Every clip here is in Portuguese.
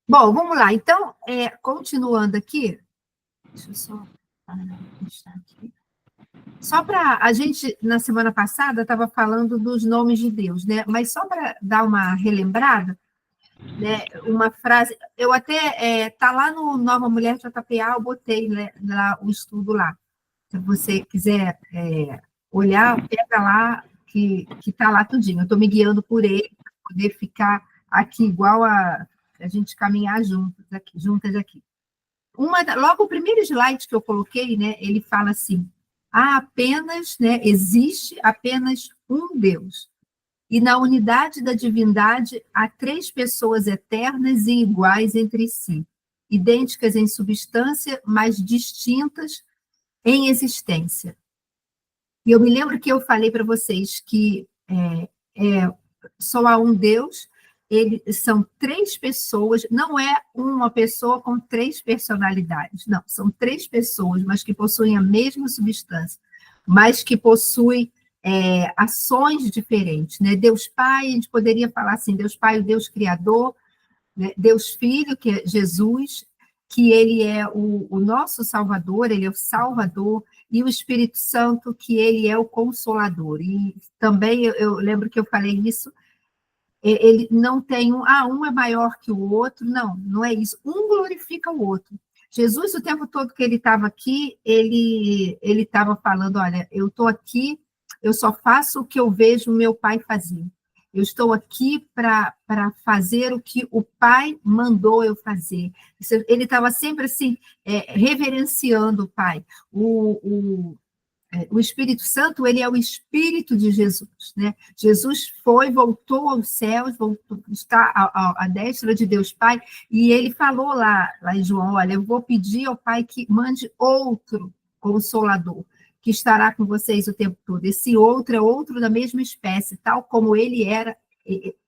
Bom, vamos lá. Então, continuando aqui, deixa eu só deixar aqui. Só para a gente, na semana passada, estava falando dos nomes de Deus, né? Mas só para dar uma relembrada, né? Uma frase, eu até tá lá no Nova Mulher JPA, eu botei, né, lá o estudo lá. Se você quiser olhar, pega lá que está lá tudinho. Eu estou me guiando por ele para poder ficar aqui igual a gente caminhar juntas aqui. Logo o primeiro slide que eu coloquei, né, ele fala assim: existe apenas um Deus. E na unidade da divindade há três pessoas eternas e iguais entre si, idênticas em substância, mas distintas em existência. E eu me lembro que eu falei para vocês que só há um Deus, são três pessoas, não é uma pessoa com três personalidades, não, são três pessoas, mas que possuem a mesma substância, mas que possuem ações diferentes, né? Deus Pai, a gente poderia falar assim, Deus Pai, o Deus Criador, né? Deus Filho, que é Jesus, que ele é o nosso Salvador, ele é o Salvador, e o Espírito Santo, que ele é o Consolador. E também eu lembro que eu falei isso, ele não tem um é maior que o outro, não é isso. Um glorifica o outro. Jesus, o tempo todo que ele estava aqui, ele estava falando, olha, eu estou aqui, eu só faço o que eu vejo o meu pai fazer. Eu estou aqui para fazer o que o pai mandou eu fazer. Ele estava sempre assim, reverenciando o pai. O Espírito Santo, ele é o Espírito de Jesus, né? Jesus voltou aos céus, está à destra de Deus Pai, e ele falou lá em João, olha, eu vou pedir ao Pai que mande outro Consolador, que estará com vocês o tempo todo. Esse outro é outro da mesma espécie, tal como ele era,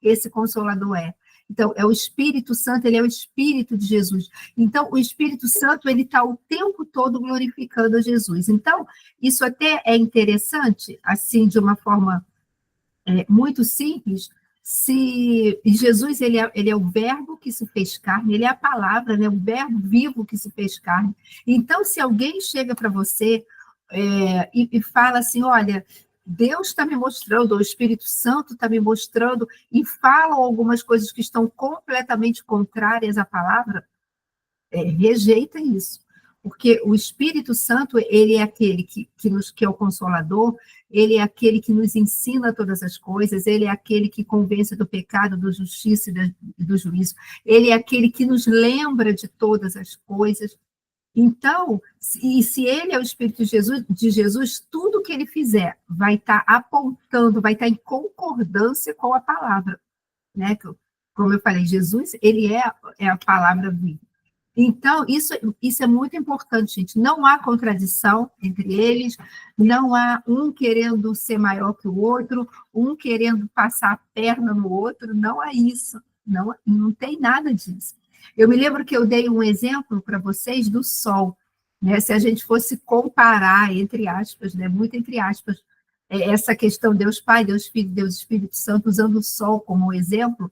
esse Consolador é. Então, é o Espírito Santo, ele é o Espírito de Jesus. Então, o Espírito Santo, ele está o tempo todo glorificando a Jesus. Então, isso até é interessante, assim, de uma forma muito simples, se Jesus, ele é o verbo que se fez carne, ele é a palavra, né, o verbo vivo que se fez carne. Então, se alguém chega para você e fala assim, olha, Deus está me mostrando, o Espírito Santo está me mostrando, e falam algumas coisas que estão completamente contrárias à palavra, rejeita isso. Porque o Espírito Santo, ele é aquele que é o Consolador, ele é aquele que nos ensina todas as coisas, ele é aquele que convence do pecado, da justiça e do juízo, ele é aquele que nos lembra de todas as coisas. Então, se ele é o Espírito de Jesus, tudo que ele fizer vai estar apontando, vai estar em concordância com a palavra, né? Como eu falei, Jesus, ele é a palavra viva. Então, isso é muito importante, gente. Não há contradição entre eles, não há um querendo ser maior que o outro, um querendo passar a perna no outro, não há isso, não tem nada disso. Eu me lembro que eu dei um exemplo para vocês do Sol, né? Se a gente fosse comparar, entre aspas, né? Muito entre aspas, essa questão Deus Pai, Deus Filho, Deus Espírito Santo, usando o Sol como exemplo,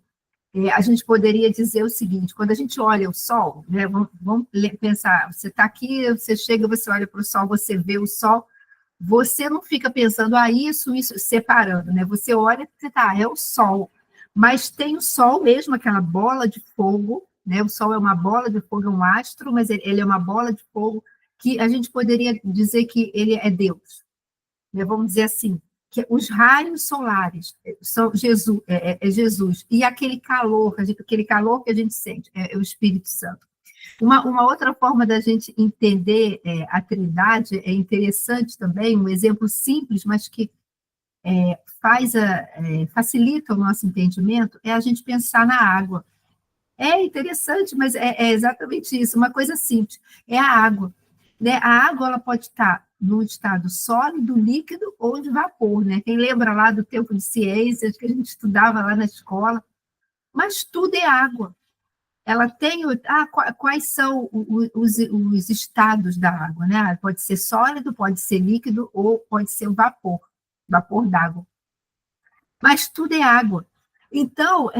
a gente poderia dizer o seguinte, quando a gente olha o Sol, né, vamos pensar, você está aqui, você chega, você olha para o Sol, você vê o Sol, você não fica pensando, isso, separando, né? Você olha, você é o Sol, mas tem o Sol mesmo, aquela bola de fogo, né? O Sol é uma bola de fogo, é um astro, mas ele é uma bola de fogo que a gente poderia dizer que ele é Deus, né? Vamos dizer assim, que os raios solares são Jesus, Jesus, e aquele calor que a gente sente, é o Espírito Santo. Uma outra forma da gente entender a Trindade é interessante também, um exemplo simples, mas que facilita o nosso entendimento, é a gente pensar na água. É interessante, mas é exatamente isso, uma coisa simples, é a água. Né? A água ela pode estar no estado sólido, líquido ou de vapor. Né? Quem lembra lá do tempo de ciências que a gente estudava lá na escola? Mas tudo é água. Ela tem... quais são os estados da água? Né? Pode ser sólido, pode ser líquido ou pode ser vapor d'água. Mas tudo é água. Então,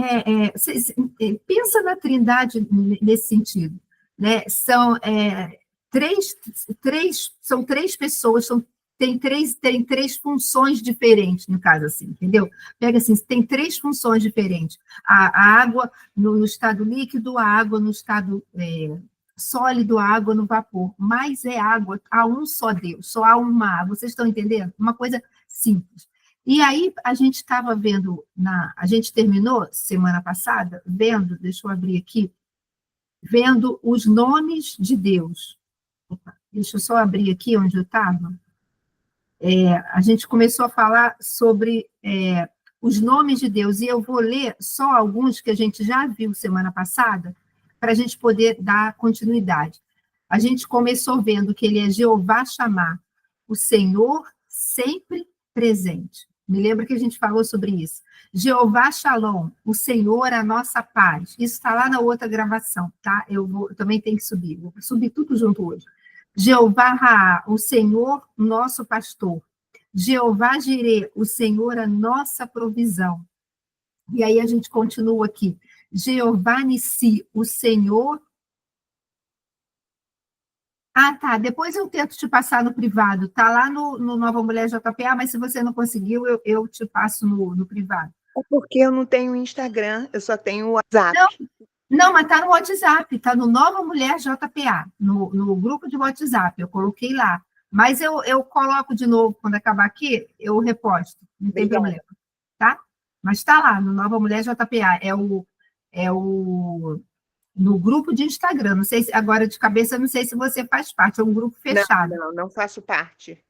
pensa na Trindade nesse sentido, né? São três pessoas, tem três funções diferentes, no caso, assim, entendeu? Pega assim, tem três funções diferentes. A água no estado líquido, a água no estado sólido, a água no vapor. Mas é água, há um só Deus, só há uma água. Vocês estão entendendo? Uma coisa simples. E aí, a gente estava vendo, a gente terminou semana passada, deixa eu abrir aqui, vendo os nomes de Deus. Opa, deixa eu só abrir aqui onde eu estava. A gente começou a falar sobre os nomes de Deus, e eu vou ler só alguns que a gente já viu semana passada, para a gente poder dar continuidade. A gente começou vendo que ele é Jeová Shammah, o Senhor sempre presente. Me lembra que a gente falou sobre isso. Jeová Shalom, o Senhor a nossa paz. Isso está lá na outra gravação, tá? Eu também tenho que subir. Vou subir tudo junto hoje. Jeová Raá, o Senhor nosso pastor. Jeová Jireh, o Senhor a nossa provisão. E aí a gente continua aqui. Jeová Nissi, o Senhor. Ah, tá. Depois eu tento te passar no privado. Tá lá no Nova Mulher JPA, mas se você não conseguiu, eu te passo no privado. É porque eu não tenho Instagram, eu só tenho o WhatsApp. Não, mas tá no WhatsApp, tá no Nova Mulher JPA, no grupo de WhatsApp. Eu coloquei lá. Mas eu coloco de novo, quando acabar aqui, eu reposto. Não tem problema, tá? Mas tá lá, no Nova Mulher JPA. No grupo de Instagram. Não sei se, agora de cabeça, não sei se você faz parte, é um grupo fechado. Não faço parte.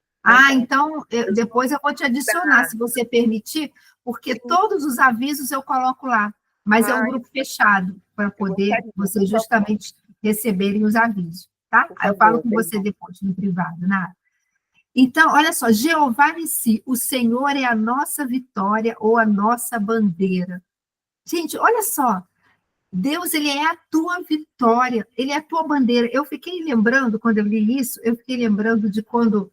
Então, depois eu vou te adicionar, se você permitir, porque todos os avisos eu coloco lá, mas é um grupo fechado, para poder vocês justamente receberem os avisos, tá? Aí eu falo com você depois, no privado, né? Então, olha só, Jeová Nissi, o Senhor é a nossa vitória ou a nossa bandeira. Gente, olha só, Deus, ele é a tua vitória, ele é a tua bandeira. Eu fiquei lembrando, quando eu li isso, eu fiquei lembrando de quando,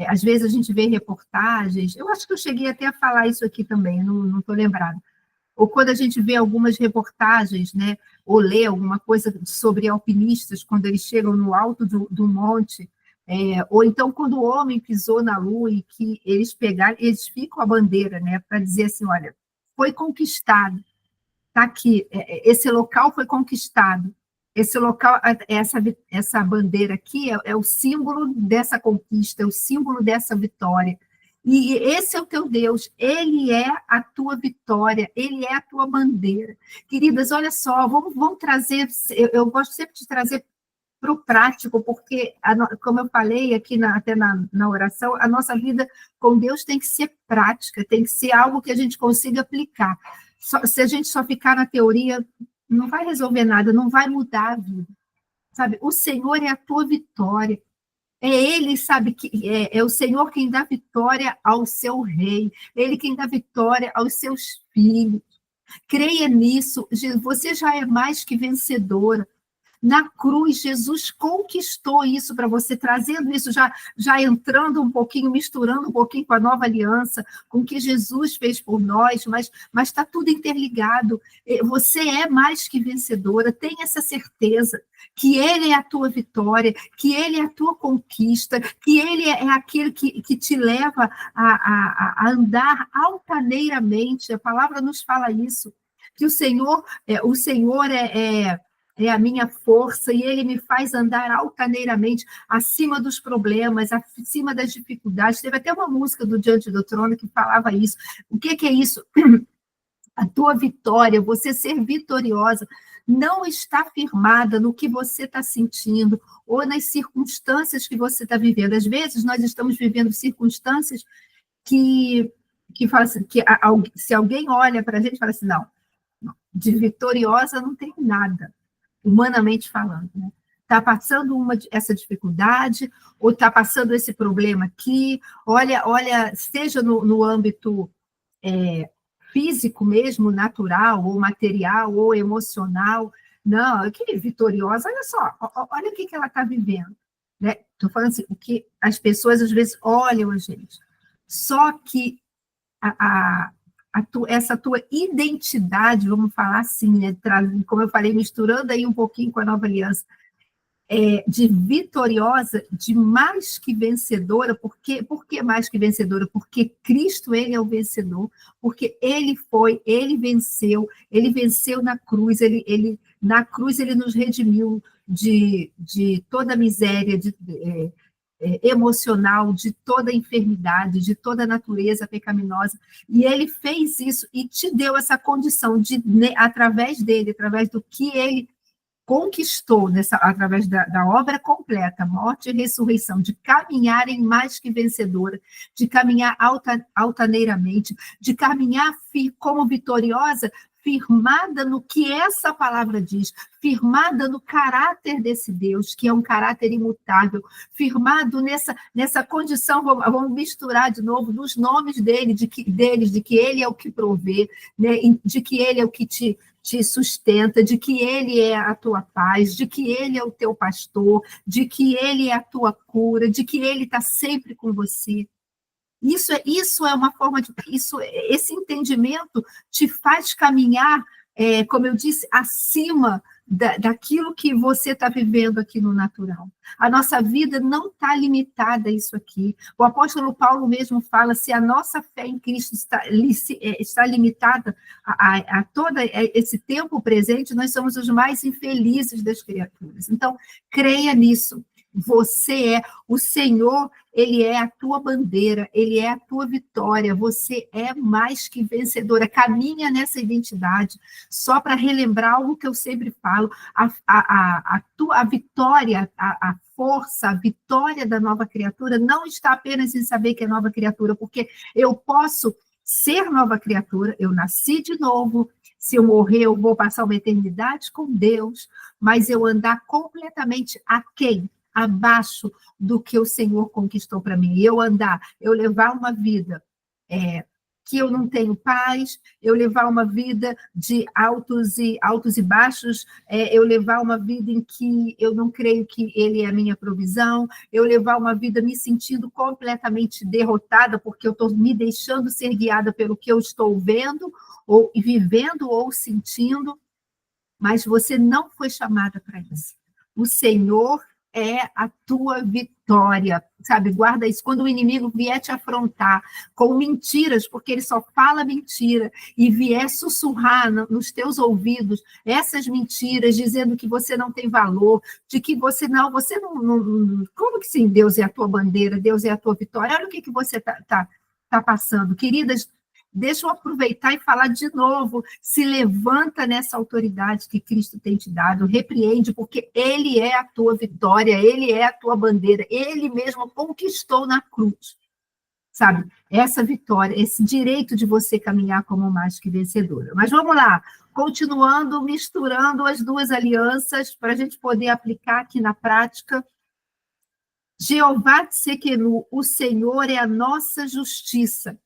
às vezes, a gente vê reportagens, eu acho que eu cheguei até a falar isso aqui também, não estou lembrada. Ou quando a gente vê algumas reportagens, né, ou lê alguma coisa sobre alpinistas, quando eles chegam no alto do monte, ou então quando o homem pisou na lua e que eles pegaram, eles ficam a bandeira, né, para dizer assim, olha, foi conquistado. Está aqui, esse local foi conquistado, esse local, essa bandeira aqui é o símbolo dessa conquista, é o símbolo dessa vitória, e esse é o teu Deus, ele é a tua vitória, ele é a tua bandeira. Queridas, olha só, vamos trazer, eu gosto sempre de trazer para o prático, porque, como eu falei aqui até na oração, a nossa vida com Deus tem que ser prática, tem que ser algo que a gente consiga aplicar. Se a gente só ficar na teoria, não vai resolver nada, não vai mudar a vida. Sabe? O Senhor é a tua vitória. É Ele, sabe, que é o Senhor quem dá vitória ao seu rei, Ele quem dá vitória aos seus filhos. Creia nisso, você já é mais que vencedora. Na cruz, Jesus conquistou isso para você, trazendo isso, já entrando um pouquinho, misturando um pouquinho com a nova aliança, com o que Jesus fez por nós, mas está tudo interligado. Você é mais que vencedora, tenha essa certeza que Ele é a tua vitória, que Ele é a tua conquista, que Ele é aquele que te leva a andar altaneiramente. A palavra nos fala isso, que o Senhor é a minha força, e Ele me faz andar altaneiramente, acima dos problemas, acima das dificuldades. Teve até uma música do Diante do Trono que falava isso. O que é isso? A tua vitória, você ser vitoriosa, não está firmada no que você está sentindo, ou nas circunstâncias que você está vivendo. Às vezes, nós estamos vivendo circunstâncias que fala assim, se alguém olha para a gente e fala assim, não, de vitoriosa não tem nada, humanamente falando, né? Está passando essa dificuldade, ou está passando esse problema aqui, olha, seja no âmbito físico mesmo, natural, ou material, ou emocional. Não, que vitoriosa, olha só, olha o que ela está vivendo. Né? Estou falando assim, o que as pessoas às vezes olham a gente. Só que essa tua identidade, vamos falar assim, né, como eu falei, misturando aí um pouquinho com a nova aliança, de vitoriosa, de mais que vencedora. Por que mais que vencedora? Porque Cristo, ele é o vencedor, porque ele venceu na cruz, na cruz ele nos redimiu de toda a miséria, emocional, de toda a enfermidade, de toda a natureza pecaminosa, e ele fez isso e te deu essa condição através dele, através do que ele conquistou através da obra completa, morte e ressurreição, de caminhar em mais que vencedora, de caminhar altaneiramente, de caminhar como vitoriosa, firmada no que essa palavra diz, firmada no caráter desse Deus, que é um caráter imutável, firmado nessa condição, vamos misturar de novo, nos nomes deles, de que ele é o que provê, né, de que ele é o que te sustenta, de que ele é a tua paz, de que ele é o teu pastor, de que ele é a tua cura, de que ele está sempre com você. Isso é uma forma de... esse entendimento te faz caminhar, como eu disse, acima daquilo que você está vivendo aqui no natural. A nossa vida não está limitada a isso aqui. O apóstolo Paulo mesmo fala, se a nossa fé em Cristo está limitada a todo esse tempo presente, nós somos os mais infelizes das criaturas. Então, creia nisso. O Senhor, ele é a tua bandeira, ele é a tua vitória, você é mais que vencedora, caminha nessa identidade. Só para relembrar algo que eu sempre falo, a vitória, a força, a vitória da nova criatura não está apenas em saber que é nova criatura, porque eu posso ser nova criatura, eu nasci de novo, se eu morrer eu vou passar uma eternidade com Deus, mas eu andar completamente aquém, abaixo do que o Senhor conquistou para mim. Eu levar uma vida que eu não tenho paz, eu levar uma vida de altos e baixos, eu levar uma vida em que eu não creio que Ele é a minha provisão, eu levar uma vida me sentindo completamente derrotada, porque eu estou me deixando ser guiada pelo que eu estou vendo, ou vivendo, ou sentindo, mas você não foi chamada para isso. O Senhor é a tua vitória, sabe? Guarda isso. Quando o inimigo vier te afrontar com mentiras, porque ele só fala mentira, e vier sussurrar nos teus ouvidos essas mentiras, dizendo que você não tem valor, de que você não... Como que sim? Deus é a tua bandeira, Deus é a tua vitória. Olha o que você tá passando. Queridas, deixa eu aproveitar e falar de novo. Se levanta nessa autoridade que Cristo tem te dado, repreende, porque Ele é a tua vitória, Ele é a tua bandeira, Ele mesmo conquistou na cruz, sabe? Essa vitória, esse direito de você caminhar como mais que vencedora. Mas vamos lá, continuando, misturando as duas alianças, para a gente poder aplicar aqui na prática. Jeová Tsequenu, o Senhor é a nossa justiça.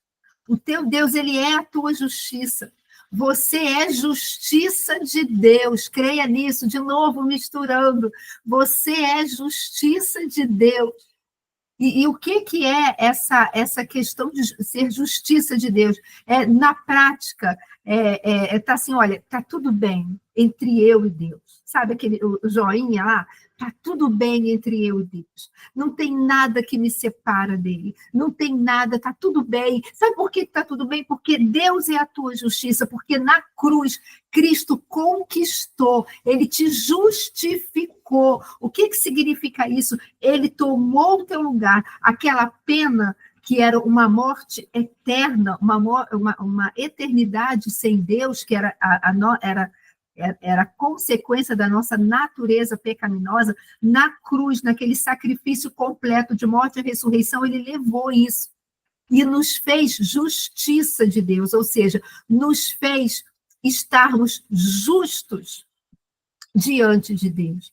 O teu Deus, ele é a tua justiça. Você é justiça de Deus. Creia nisso. De novo, misturando. Você é justiça de Deus. E o que é essa questão de ser justiça de Deus? Na prática, tá assim, olha, tá tudo bem entre eu e Deus. Sabe o joinha lá? Tá tudo bem entre eu e Deus. Não tem nada que me separa dele. Não tem nada, tá tudo bem. Sabe por que tá tudo bem? Porque Deus é a tua justiça. Porque na cruz, Cristo conquistou. Ele te justificou. O que significa isso? Ele tomou o teu lugar. Aquela pena que era uma morte eterna, uma eternidade sem Deus, que era consequência da nossa natureza pecaminosa, na cruz, naquele sacrifício completo de morte e ressurreição, ele levou isso e nos fez justiça de Deus, ou seja, nos fez estarmos justos diante de Deus.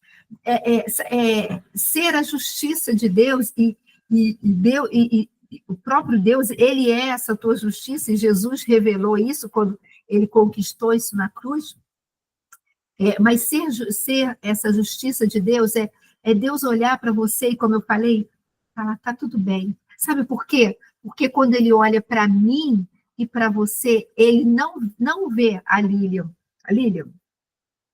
Ser a justiça de Deus e o próprio Deus, ele é essa tua justiça, e Jesus revelou isso quando ele conquistou isso na cruz. Mas ser essa justiça de Deus é Deus olhar para você e, como eu falei, falar, tá tudo bem. Sabe por quê? Porque quando ele olha para mim, e para você, ele não vê a Lilian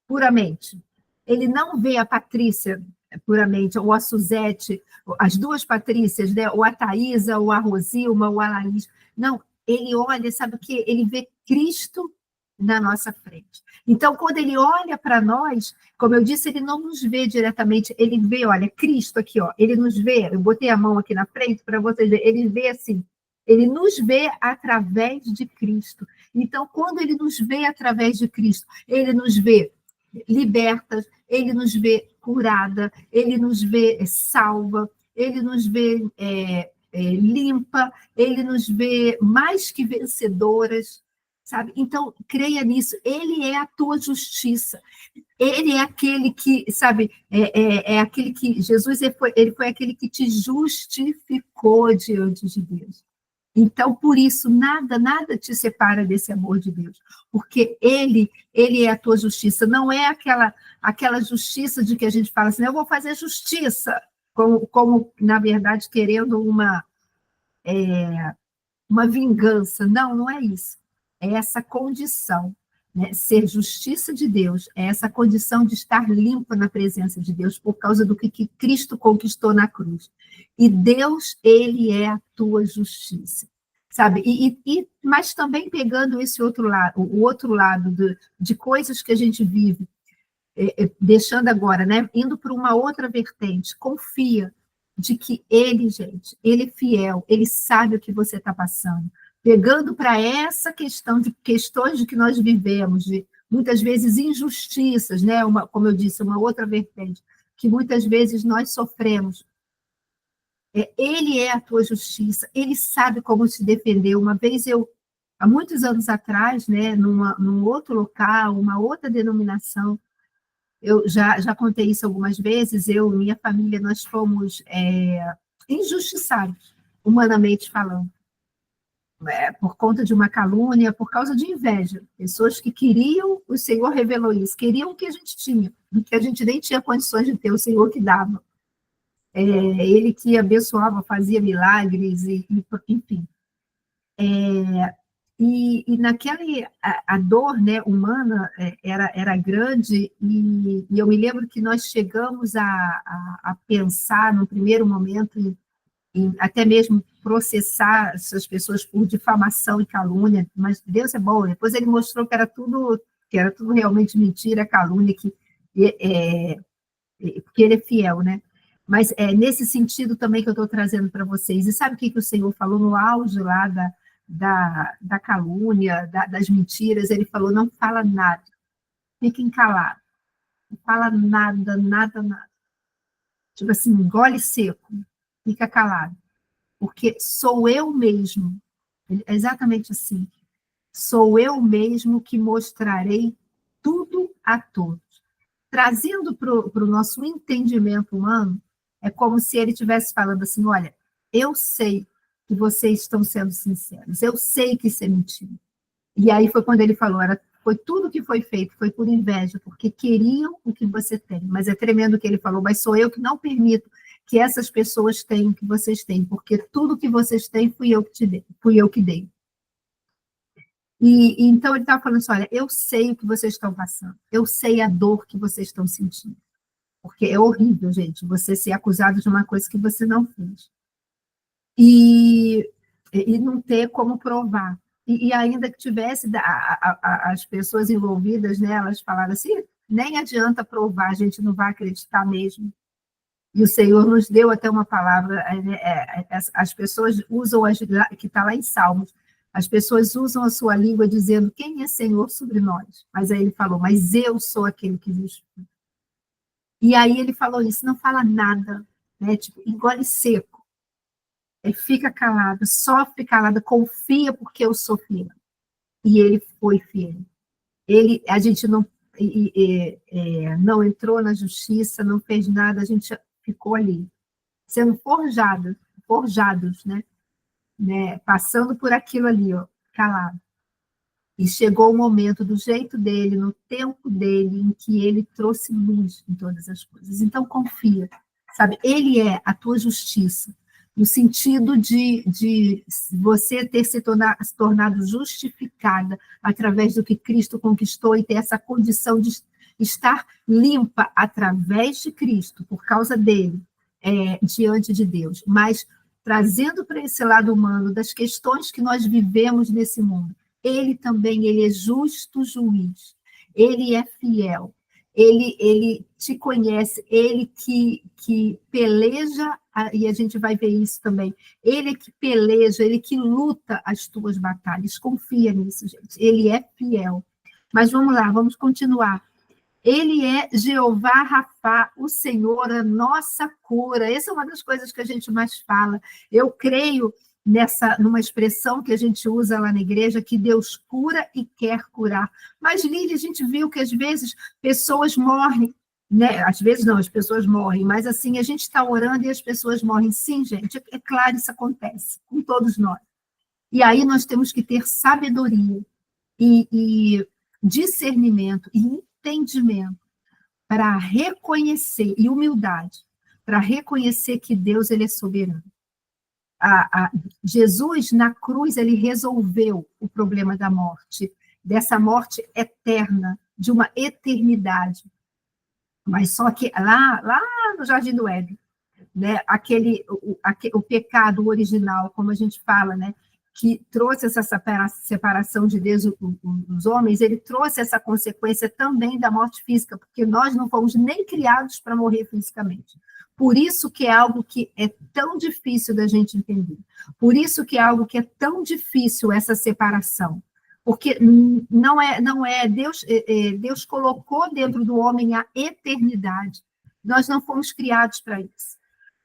puramente. Ele não vê a Patrícia puramente, ou a Suzete, as duas Patrícias, né? Ou a Thaisa, ou a Rosilma, ou a Laís. Não, ele olha, sabe o quê? Ele vê Cristo na nossa frente. Então, quando ele olha para nós, como eu disse, ele não nos vê diretamente, ele vê, olha, Cristo aqui, ó, ele nos vê, eu botei a mão aqui na frente para vocês verem, ele vê assim, ele nos vê através de Cristo. Então, quando ele nos vê através de Cristo, ele nos vê libertas, ele nos vê curada, ele nos vê salva, ele nos vê limpa, ele nos vê mais que vencedoras, sabe? Então, creia nisso, ele é a tua justiça, ele é aquele que, sabe, é aquele que, Jesus, ele foi aquele que te justificou diante de Deus. Então, por isso, nada te separa desse amor de Deus, porque ele é a tua justiça, não é aquela justiça de que a gente fala assim, eu vou fazer justiça, como na verdade, querendo uma vingança. Não é isso. É essa condição, né? Ser justiça de Deus, é essa condição de estar limpo na presença de Deus por causa do que Cristo conquistou na cruz. E Deus, ele é a tua justiça, sabe? Mas também pegando esse outro lado, o outro lado de coisas que a gente vive, deixando agora, né? Indo para uma outra vertente, confia de que ele, gente, ele é fiel, ele sabe o que você está passando. Pegando para essa questão de questões de que nós vivemos, de muitas vezes injustiças, né? Como eu disse, uma outra vertente, que muitas vezes nós sofremos. Ele é a tua justiça, ele sabe como se defender. Uma vez há muitos anos atrás, né, num outro local, uma outra denominação, eu já contei isso algumas vezes, eu e minha família, nós fomos injustiçados, humanamente falando, por conta de uma calúnia, por causa de inveja. Pessoas que queriam, o Senhor revelou isso, queriam o que a gente tinha, do que a gente nem tinha condições de ter, o Senhor que dava. Ele que abençoava, fazia milagres, enfim. E naquela, a dor, né, humana era grande, e eu me lembro que nós chegamos a pensar, no primeiro momento, em até mesmo processar essas pessoas por difamação e calúnia, mas Deus é bom, depois ele mostrou que era tudo realmente mentira, calúnia, que ele é fiel, né? Mas nesse sentido também que eu estou trazendo para vocês. E sabe o que o Senhor falou no auge lá da calúnia, das mentiras? Ele falou, não fala nada, fiquem calados, não fala nada, nada, nada. Tipo assim, engole seco, fica calado, porque sou eu mesmo, é exatamente assim, sou eu mesmo que mostrarei tudo a todos. Trazendo para o nosso entendimento humano, é como se ele estivesse falando assim, olha, eu sei que vocês estão sendo sinceros, eu sei que isso é mentira. E aí foi quando ele falou, foi tudo que foi feito, foi por inveja, porque queriam o que você tem. Mas é tremendo o que ele falou, mas sou eu que não permito que essas pessoas tenham o que vocês têm, porque tudo que vocês têm fui eu que dei. E então ele estava falando assim, olha, eu sei o que vocês estão passando, eu sei a dor que vocês estão sentindo, porque é horrível, gente, você ser acusado de uma coisa que você não fez. E não ter como provar. E ainda que tivesse, as pessoas envolvidas, né, elas falaram assim, nem adianta provar, a gente não vai acreditar mesmo. E o Senhor nos deu até uma palavra, as pessoas usam, que está lá em Salmos, as pessoas usam a sua língua dizendo, quem é Senhor sobre nós? Mas aí ele falou, mas eu sou aquele que justifica. E aí ele falou isso, não fala nada, né? Tipo, engole seco, fica calado, sofre calado, confia porque eu sou fiel. E ele foi fiel. A gente não entrou na justiça, não fez nada, a gente ficou ali, sendo forjados, né? Passando por aquilo ali, ó, calado. E chegou o momento, do jeito dele, no tempo dele, em que ele trouxe luz em todas as coisas. Então, confia, sabe? Ele é a tua justiça. no sentido de você ter se tornado justificada através do que Cristo conquistou e ter essa condição de estar limpa através de Cristo, por causa dele, diante de Deus, mas trazendo para esse lado humano das questões que nós vivemos nesse mundo. Ele também, ele é justo juiz, ele é fiel, ele te conhece, ele que peleja, e a gente vai ver isso também, ele que peleja, ele que luta as tuas batalhas, confia nisso, gente, ele é fiel. Mas vamos lá, vamos continuar. Ele é Jeová Rafá, o Senhor, a nossa cura. Essa é uma das coisas que a gente mais fala. Eu creio numa expressão que a gente usa lá na igreja, que Deus cura e quer curar. Mas, Lília, a gente viu que às vezes pessoas morrem, né? Às vezes não, as pessoas morrem, mas assim, a gente está orando e as pessoas morrem. Sim, gente, é claro, isso acontece com todos nós. E aí nós temos que ter sabedoria e discernimento e entendimento para reconhecer, e humildade, para reconhecer que Deus ele é soberano. Jesus, na cruz, ele resolveu o problema da morte, dessa morte eterna, de uma eternidade. Mas só que lá no Jardim do Éden, né, o pecado original, como a gente fala, né, que trouxe essa separação de Deus dos homens, ele trouxe essa consequência também da morte física, porque nós não fomos nem criados para morrer fisicamente. Por isso que é algo que é tão difícil da gente entender. Por isso que é algo que é tão difícil essa separação. Porque não é Deus colocou dentro do homem a eternidade. Nós não fomos criados para isso.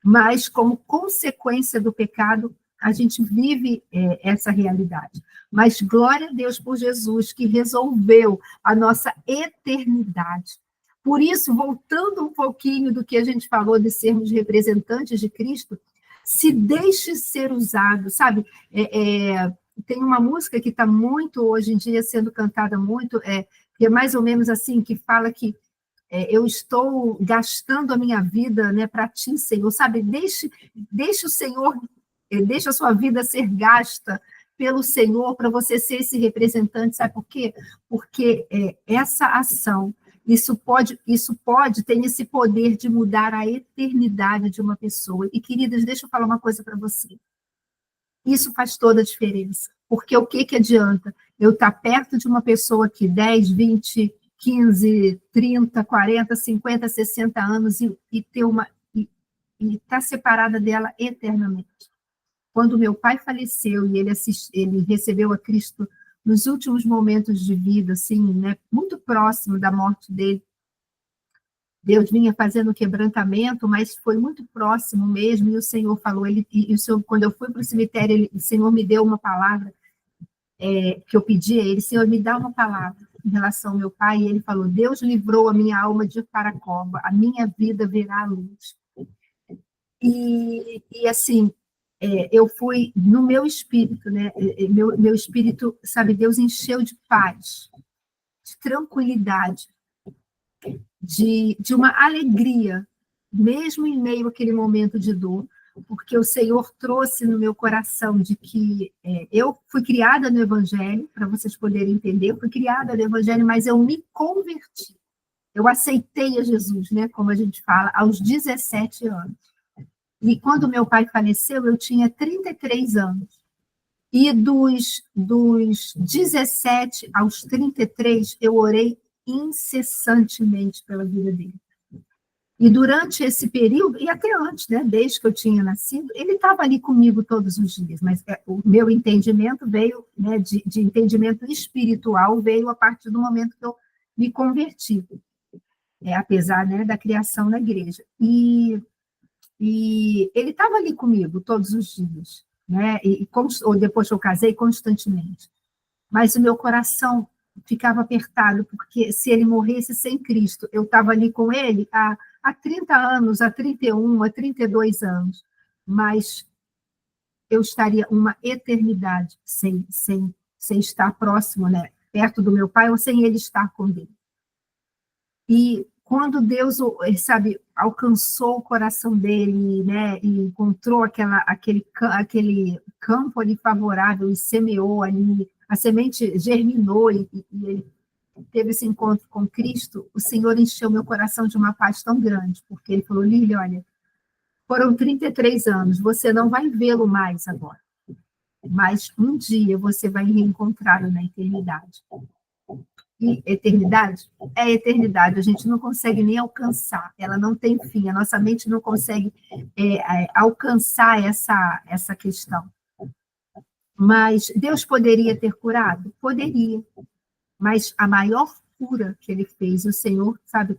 Mas, como consequência do pecado, a gente vive essa realidade. Mas glória a Deus por Jesus, que resolveu a nossa eternidade. Por isso, voltando um pouquinho do que a gente falou de sermos representantes de Cristo, se deixe ser usado, sabe? Tem uma música que está muito, hoje em dia, sendo cantada muito, que é mais ou menos assim, que fala que eu estou gastando a minha vida, né, para ti, Senhor, sabe? Deixe o Senhor, deixe a sua vida ser gasta pelo Senhor, para você ser esse representante, sabe por quê? Porque essa ação, isso pode, tem esse poder de mudar a eternidade de uma pessoa. E, queridas, deixa eu falar uma coisa para você. Isso faz toda a diferença, porque o que adianta eu estar perto de uma pessoa que 10, 20, 15, 30, 40, 50, 60 anos e ter e estar separada dela eternamente. Quando meu pai faleceu e ele recebeu a Cristo nos últimos momentos de vida, assim, né, muito próximo da morte dele, Deus vinha fazendo quebrantamento, mas foi muito próximo mesmo, e o Senhor falou, o Senhor, quando eu fui para o cemitério, o Senhor me deu uma palavra, que eu pedi a ele, Senhor, me dá uma palavra em relação ao meu pai, e ele falou, Deus livrou a minha alma de ir para a cova, a minha vida verá a luz. E assim, eu fui no meu espírito, né, meu espírito, sabe, Deus encheu de paz, de tranquilidade, de uma alegria, mesmo em meio àquele momento de dor, porque o Senhor trouxe no meu coração de que eu fui criada no Evangelho, para vocês poderem entender, eu fui criada no Evangelho, mas eu me converti. Eu aceitei a Jesus, né, como a gente fala, aos 17 anos. E quando meu pai faleceu, eu tinha 33 anos. E dos 17 aos 33, eu orei incessantemente pela vida dele. E durante esse período, e até antes, né, desde que eu tinha nascido, ele estava ali comigo todos os dias, mas o meu entendimento veio, né, de entendimento espiritual, veio a partir do momento que eu me converti, apesar, né, da criação na igreja. E ele estava ali comigo todos os dias, né, ou depois que eu casei, constantemente. Mas o meu coração ficava apertado, porque se ele morresse sem Cristo, eu estava ali com ele há 30 anos, há 31, há 32 anos, mas eu estaria uma eternidade sem estar próximo, né, perto do meu pai, ou sem ele estar com ele. E quando Deus, sabe, alcançou o coração dele, né, e encontrou aquele campo ali favorável e semeou ali, a semente germinou e ele teve esse encontro com Cristo, o Senhor encheu meu coração de uma paz tão grande, porque ele falou, Lília, olha, foram 33 anos, você não vai vê-lo mais agora, mas um dia você vai reencontrá-lo na eternidade. E eternidade? É eternidade, a gente não consegue nem alcançar, ela não tem fim, a nossa mente não consegue alcançar essa questão. Mas Deus poderia ter curado? Poderia, mas a maior cura que ele fez, o Senhor, sabe,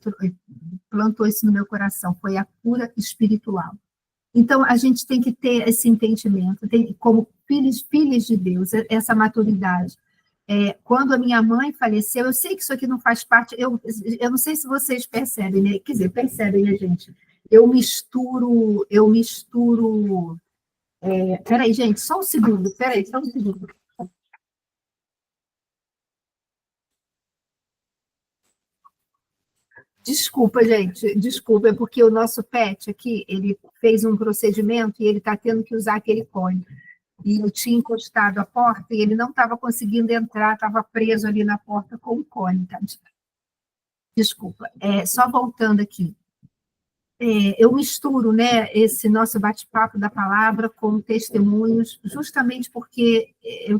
plantou isso no meu coração, foi a cura espiritual. Então, a gente tem que ter esse entendimento, como filhos de Deus, essa maturidade. Quando a minha mãe faleceu, eu sei que isso aqui não faz parte, eu não sei se vocês percebem, né? Quer dizer, percebem, né, gente? Eu misturo. Peraí, gente, só um segundo, só um segundo. Desculpa, gente, desculpa, é porque o nosso pet aqui, ele fez um procedimento e ele está tendo que usar aquele cone. E eu tinha encostado a porta e ele não estava conseguindo entrar, estava preso ali na porta com o cone, tá? Desculpa, só voltando aqui. Eu misturo, né, esse nosso bate-papo da palavra com testemunhos, justamente porque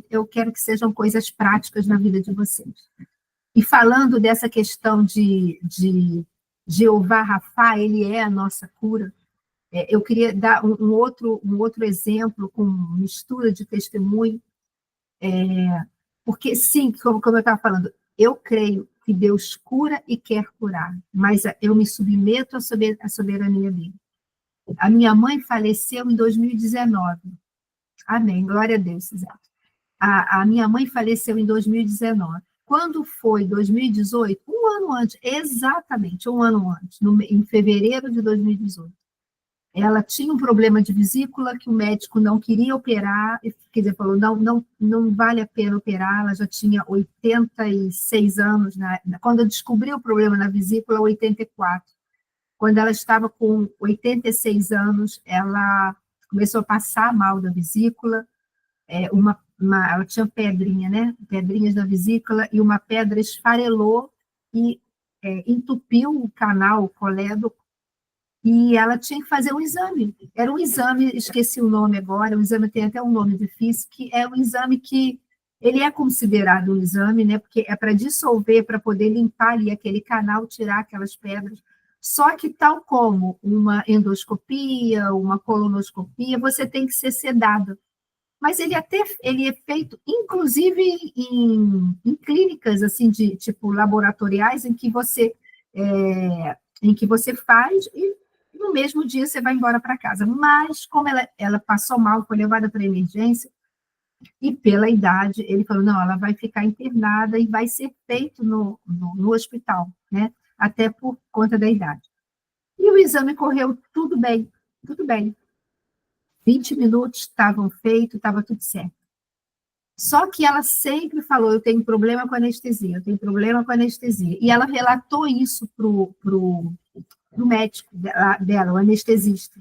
eu quero que sejam coisas práticas na vida de vocês. E falando dessa questão de Jeová Rafa, ele é a nossa cura, eu queria dar um outro exemplo com mistura de testemunho, porque, sim, como eu estava falando, eu creio que Deus cura e quer curar, mas eu me submeto à soberania dele. A minha mãe faleceu em 2019. Amém, glória a Deus, Cisate. A minha mãe faleceu em 2019. Quando foi 2018, um ano antes, exatamente um ano antes, em fevereiro de 2018, ela tinha um problema de vesícula que o médico não queria operar, quer dizer, falou, não vale a pena operar, ela já tinha 86 anos, quando eu descobri o problema na vesícula, 84. Quando ela estava com 86 anos, ela começou a passar mal da vesícula, ela tinha pedrinha, né? Pedrinhas na vesícula, e uma pedra esfarelou e entupiu o canal, o colédoco, e ela tinha que fazer um exame. Era um exame, esqueci o nome agora, o exame tem até um nome difícil, que é um exame que ele é considerado um exame, né? Porque é para dissolver, para poder limpar ali aquele canal, tirar aquelas pedras. Só que, tal como uma endoscopia, uma colonoscopia, você tem que ser sedada. Mas ele é feito, inclusive, em clínicas assim de tipo laboratoriais, em que você faz e no mesmo dia você vai embora para casa. Mas como ela passou mal, foi levada para emergência, e pela idade, ele falou, não, ela vai ficar internada e vai ser feito no hospital, né? Até por conta da idade. E o exame correu tudo bem, tudo bem. 20 minutos estavam feitos, estava tudo certo. Só que ela sempre falou, eu tenho problema com anestesia, eu tenho problema com anestesia. E ela relatou isso pro médico dela, o anestesista.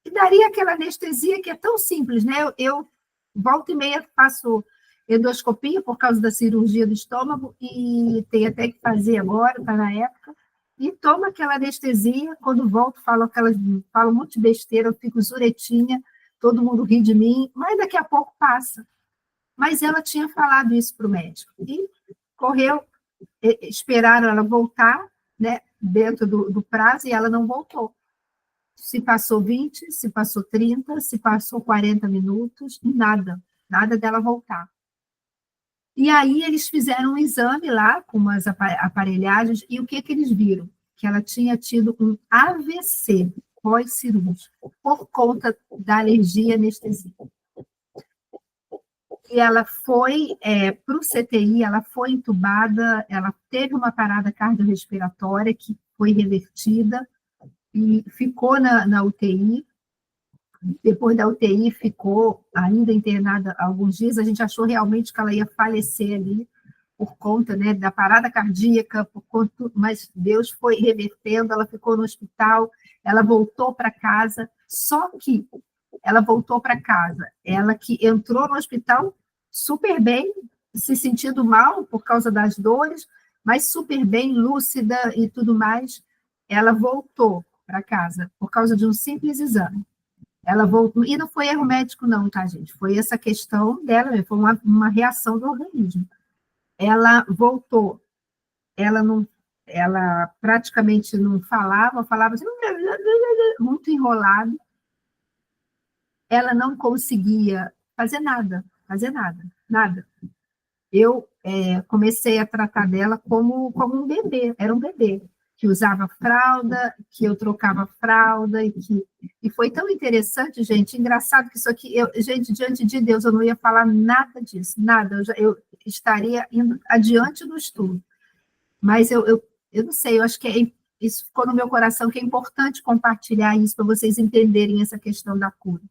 E daria aquela anestesia que é tão simples, né? Eu volta e meia faço endoscopia por causa da cirurgia do estômago e tem até que fazer agora, está na época, e tomo aquela anestesia, quando volto falo um monte de besteira, eu fico zuretinha, todo mundo ri de mim, mas daqui a pouco passa. Mas ela tinha falado isso para o médico. E correu, esperaram ela voltar, né, dentro do prazo, e ela não voltou. Se passou 20, se passou 30, se passou 40 minutos, nada dela voltar. E aí eles fizeram um exame lá, com umas aparelhagens, e o que eles viram? Que ela tinha tido um AVC pós-cirúrgico, por conta da alergia à anestesia. E ela foi para o CTI, ela foi entubada, ela teve uma parada cardiorrespiratória que foi revertida e ficou na UTI. Depois da UTI, ficou ainda internada alguns dias. A gente achou realmente que ela ia falecer ali, por conta, né, da parada cardíaca, mas Deus foi revertendo, ela ficou no hospital, ela voltou para casa, só que ela voltou para casa, ela que entrou no hospital super bem, se sentindo mal por causa das dores, mas super bem, lúcida e tudo mais, ela voltou para casa por causa de um simples exame. Ela voltou, e não foi erro médico não, tá, gente? Foi essa questão dela, foi uma reação do organismo. Ela voltou, ela praticamente não falava assim, muito enrolado, ela não conseguia fazer nada. Eu comecei a tratar dela como um bebê, era um bebê, que usava fralda, que eu trocava fralda, e foi tão interessante, gente, engraçado que isso aqui, gente, diante de Deus, eu não ia falar nada disso, nada, eu estaria indo adiante do estudo, mas eu não sei, eu acho que isso ficou no meu coração, que é importante compartilhar isso, para vocês entenderem essa questão da cura.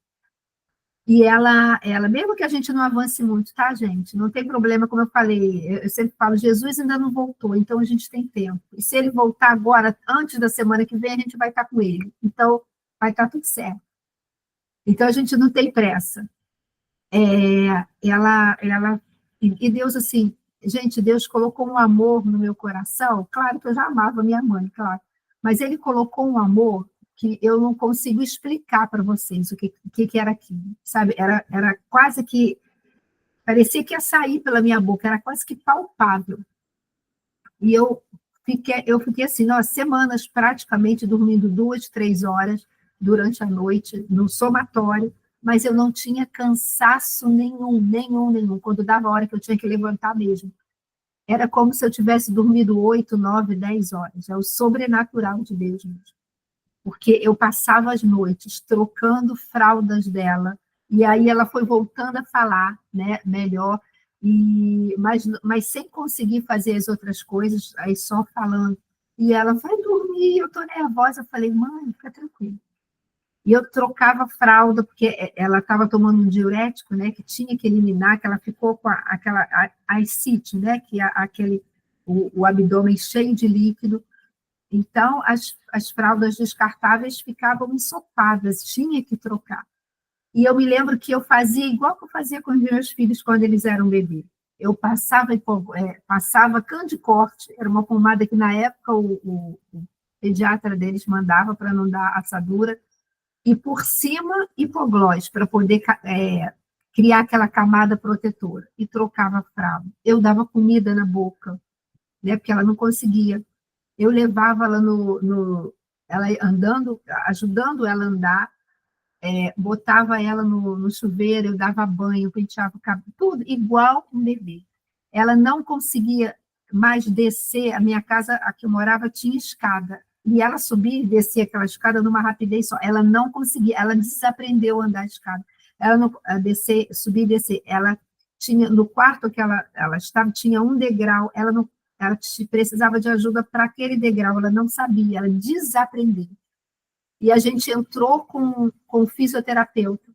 E ela, mesmo que a gente não avance muito, tá, gente? Não tem problema, como eu falei, eu sempre falo, Jesus ainda não voltou, então a gente tem tempo. E se ele voltar agora, antes da semana que vem, a gente vai estar com ele. Então, vai estar tudo certo. Então, a gente não tem pressa. E Deus, assim, gente, Deus colocou um amor no meu coração, claro que eu já amava minha mãe, claro, mas ele colocou um amor que eu não consigo explicar para vocês o que era aquilo, sabe? Era quase que, parecia que ia sair pela minha boca, era quase que palpável. E eu fiquei assim, nossa, semanas praticamente dormindo 2, 3 horas durante a noite, no somatório, mas eu não tinha cansaço nenhum, quando dava a hora que eu tinha que levantar mesmo. Era como se eu tivesse dormido 8, 9, 10 horas, é o sobrenatural de Deus mesmo. Porque eu passava as noites trocando fraldas dela, e aí ela foi voltando a falar, né, melhor, mas sem conseguir fazer as outras coisas, aí só falando. E ela, vai dormir, eu estou nervosa. Eu falei, mãe, fica tranquila. E eu trocava fralda, porque ela estava tomando um diurético, né, que tinha que eliminar, que ela ficou com aquela ascite, né, que é o abdômen cheio de líquido. Então, as fraldas descartáveis ficavam ensopadas, tinha que trocar. E eu me lembro que eu fazia igual que eu fazia com os meus filhos quando eles eram bebês. Eu passava Candicorte, era uma pomada que na época o pediatra deles mandava para não dar assadura, e por cima hipoglós, para poder criar aquela camada protetora, e trocava a fralda. Eu dava comida na boca, né, porque ela não conseguia. Eu levava ela ela andando, ajudando ela a andar, botava ela no chuveiro, eu dava banho, penteava o cabelo, tudo igual um bebê. Ela não conseguia mais descer, a minha casa, a que eu morava, tinha escada, e ela subia e descia aquela escada numa rapidez só, ela não conseguia, ela desaprendeu a andar a escada, ela não, subir e descer, ela tinha, no quarto que ela estava, tinha um degrau, ela precisava de ajuda para aquele degrau, ela não sabia, ela desaprendeu. E a gente entrou com o fisioterapeuta.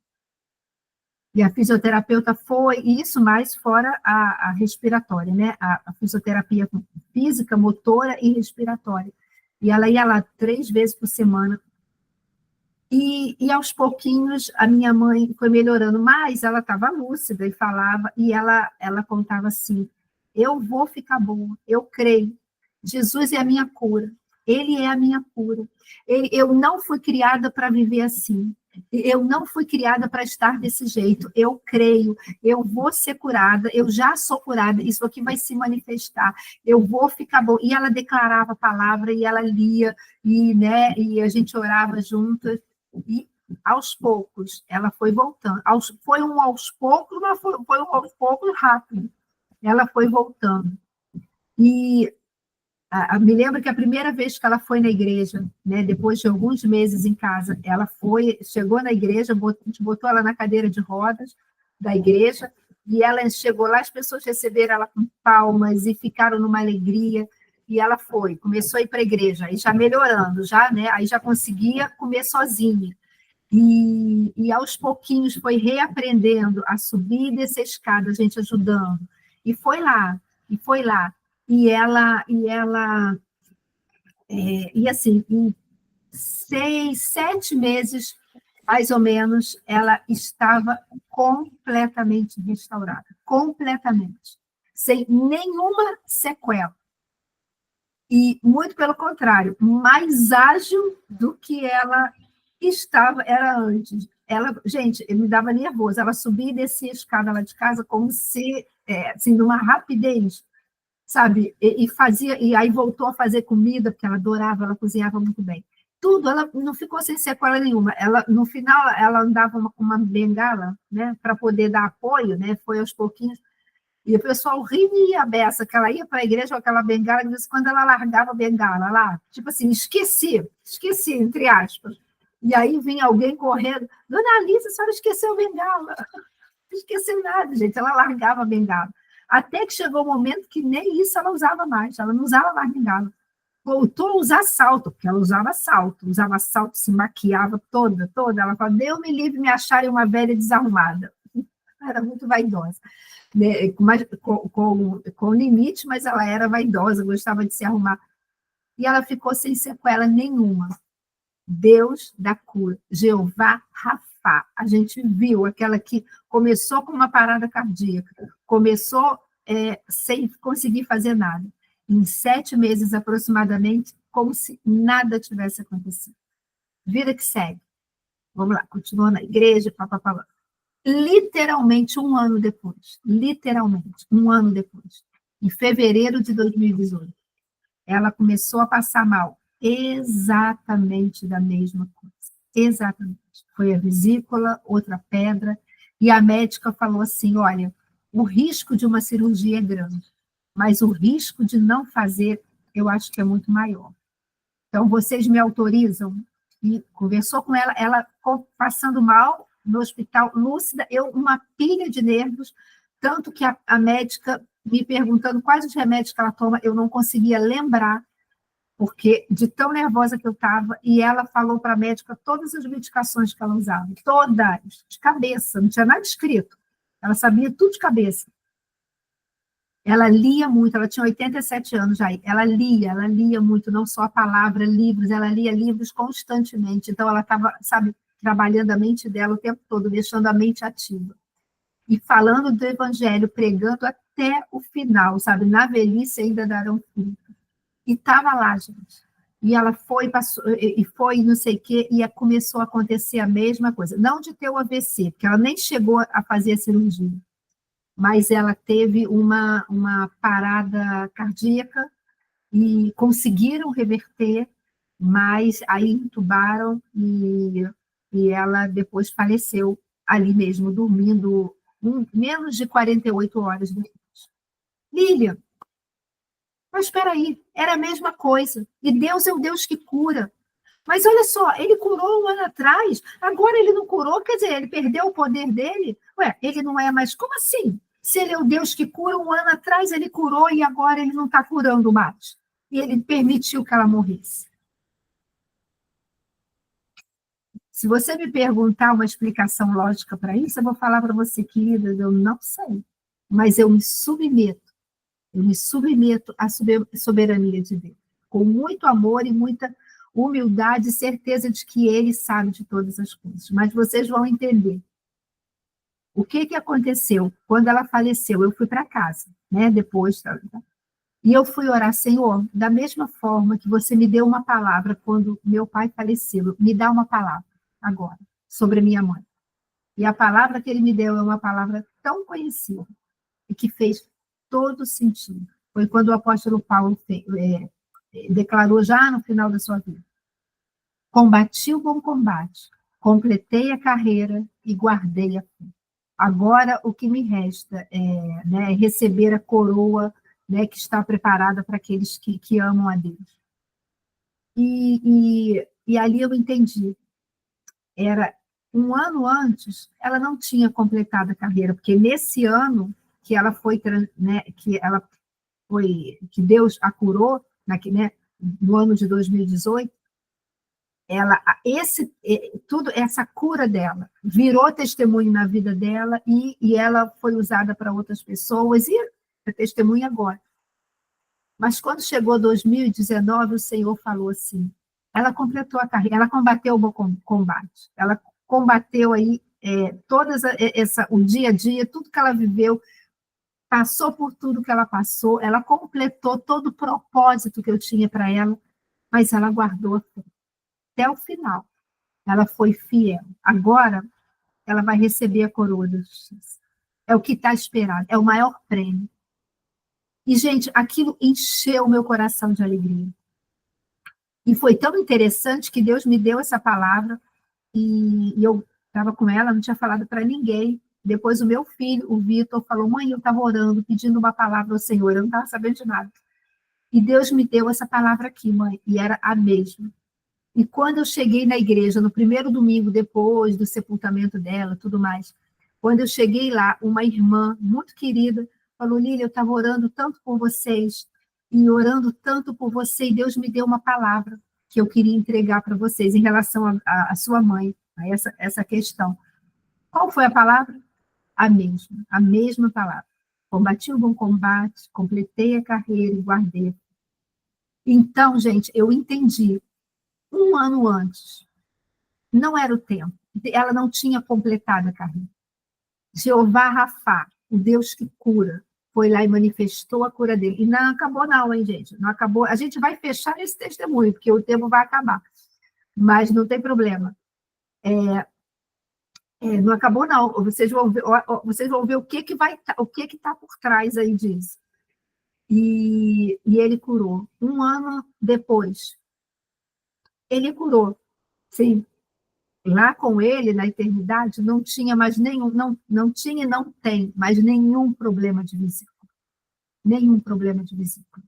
E a fisioterapeuta e isso mais fora a respiratória, né? A fisioterapia física, motora e respiratória. E ela ia lá 3 vezes por semana. E aos pouquinhos, a minha mãe foi melhorando, mas ela estava lúcida e falava, e ela contava assim, eu vou ficar boa, eu creio. Jesus é a minha cura. Ele é a minha cura. Eu não fui criada para viver assim. Eu não fui criada para estar desse jeito. Eu creio. Eu vou ser curada. Eu já sou curada. Isso aqui vai se manifestar. Eu vou ficar boa. E ela declarava a palavra e ela lia e a gente orava juntas. E aos poucos ela foi voltando. Foi um aos poucos, mas foi um aos poucos rápido. Ela foi voltando. E me lembro que a primeira vez que ela foi na igreja, né, depois de alguns meses em casa, ela chegou na igreja, a gente botou ela na cadeira de rodas da igreja, e ela chegou lá, as pessoas receberam ela com palmas e ficaram numa alegria, e ela começou a ir para a igreja, aí já melhorando, né, aí já conseguia comer sozinha. E aos pouquinhos foi reaprendendo a subir e descer escada, a gente ajudando. E foi lá. e foi lá. E assim, em 6, 7 meses, mais ou menos, ela estava completamente restaurada, completamente, sem nenhuma sequela. E, muito pelo contrário, mais ágil do que ela era antes. Ela, gente, me dava nervoso. Ela subia e descia a escada lá de casa como se, assim, numa rapidez, sabe? E aí voltou a fazer comida, porque ela adorava, ela cozinhava muito bem. Tudo, ela não ficou sem sequela nenhuma. Ela, no final, ela andava com uma bengala, né, para poder dar apoio, né? Foi aos pouquinhos. E o pessoal ria a beça, que ela ia para a igreja com aquela bengala, e quando ela largava a bengala lá, tipo assim, esqueci, entre aspas. E aí vinha alguém correndo, Dona Alice, a senhora esqueceu a bengala. Não esqueceu nada, gente, ela largava a bengala. Até que chegou o um momento que nem isso ela usava mais, ela não usava mais bengala. Voltou a usar salto, porque ela usava salto, se maquiava toda. Ela falava, Deus me livre me acharem uma velha desarrumada. Era muito vaidosa. Né, com limite, mas ela era vaidosa, gostava de se arrumar. E ela ficou sem sequela nenhuma. Deus da cura, Jeová Rafá. A gente viu aquela que começou com uma parada cardíaca, começou sem conseguir fazer nada. Em 7 meses aproximadamente, como se nada tivesse acontecido. Vida que segue. Vamos lá, continua na igreja, papapá. Literalmente um ano depois, em fevereiro de 2018, ela começou a passar mal, exatamente da mesma coisa, exatamente. Foi a vesícula, outra pedra, e a médica falou assim, olha, o risco de uma cirurgia é grande, mas o risco de não fazer, eu acho que é muito maior. Então, vocês me autorizam? E conversou com ela, ela passando mal, no hospital, lúcida, uma pilha de nervos, tanto que a médica me perguntando quais os remédios que ela toma, eu não conseguia lembrar, porque de tão nervosa que eu estava, e ela falou para a médica todas as medicações que ela usava, todas, de cabeça, não tinha nada escrito, ela sabia tudo de cabeça. Ela lia muito, ela tinha 87 anos já, ela lia muito, não só a palavra, livros, ela lia livros constantemente, então ela estava, sabe, trabalhando a mente dela o tempo todo, deixando a mente ativa. E falando do evangelho, pregando até o final, sabe? Na velhice ainda darão fruto. E estava lá, gente. E ela foi, passou, e foi não sei o quê, e começou a acontecer a mesma coisa. Não de ter o AVC, porque ela nem chegou a fazer a cirurgia, mas ela teve uma parada cardíaca e conseguiram reverter, mas aí entubaram e ela depois faleceu ali mesmo, dormindo menos de 48 horas depois. Lilian, mas espera aí, era a mesma coisa. E Deus é o Deus que cura. Mas olha só, ele curou um ano atrás, agora ele não curou, quer dizer, ele perdeu o poder dele? Ué, ele não é mais. Como assim? Se ele é o Deus que cura, um ano atrás ele curou e agora ele não está curando mais. E ele permitiu que ela morresse. Se você me perguntar uma explicação lógica para isso, eu vou falar para você, querida, eu não sei. Mas eu me submeto à soberania de Deus, com muito amor e muita humildade e certeza de que Ele sabe de todas as coisas. Mas vocês vão entender. O que aconteceu? Quando ela faleceu, eu fui para casa, né? Depois, e eu fui orar, Senhor, da mesma forma que você me deu uma palavra quando meu pai faleceu, me dá uma palavra agora, sobre a minha mãe. E a palavra que ele me deu é uma palavra tão conhecida e que fez todo sentido. Foi quando o apóstolo Paulo declarou já no final da sua vida: combati o bom combate, completei a carreira e guardei a fé. Agora, o que me resta é receber a coroa, né, que está preparada para aqueles que amam a Deus. E ali eu entendi. Era um ano antes, ela não tinha completado a carreira, porque nesse ano que ela foi, né, que Deus a curou, né, no ano de 2018, essa cura dela virou testemunho na vida dela e ela foi usada para outras pessoas, e é testemunha agora. Mas quando chegou 2019, o Senhor falou assim, ela completou a carreira, ela combateu o bom combate, ela combateu aí o dia a dia, tudo que ela viveu, passou por tudo que ela completou todo o propósito que eu tinha para ela, mas ela guardou a fé até o final. Ela foi fiel. Agora, ela vai receber a coroa da justiça. É o que está esperado, é o maior prêmio. E, gente, aquilo encheu o meu coração de alegria. E foi tão interessante que Deus me deu essa palavra e eu estava com ela, não tinha falado para ninguém. Depois o meu filho, o Vitor, falou, mãe, eu estava orando, pedindo uma palavra ao Senhor, eu não estava sabendo de nada. E Deus me deu essa palavra aqui, mãe, e era a mesma. E quando eu cheguei na igreja, no primeiro domingo, depois do sepultamento dela, tudo mais, quando eu cheguei lá, uma irmã muito querida falou, Lília, eu estava orando tanto por vocês, e orando tanto por você, e Deus me deu uma palavra que eu queria entregar para vocês em relação à sua mãe, a essa questão. Qual foi a palavra? A mesma palavra. Combati o bom combate, completei a carreira e guardei. Então, gente, eu entendi. Um ano antes, não era o tempo. Ela não tinha completado a carreira. Jeová Rafá, o Deus que cura, foi lá e manifestou a cura dele. E não acabou não, hein, gente? Não acabou. A gente vai fechar esse testemunho, porque o tempo vai acabar. Mas não tem problema. Não acabou não. Vocês vão ver o que está por trás aí disso. E ele curou. Um ano depois, ele curou. Sim. Lá com ele, na eternidade, não tinha mais nenhum, não tinha e não tem mais nenhum problema de vesícula. Nenhum problema de vesícula.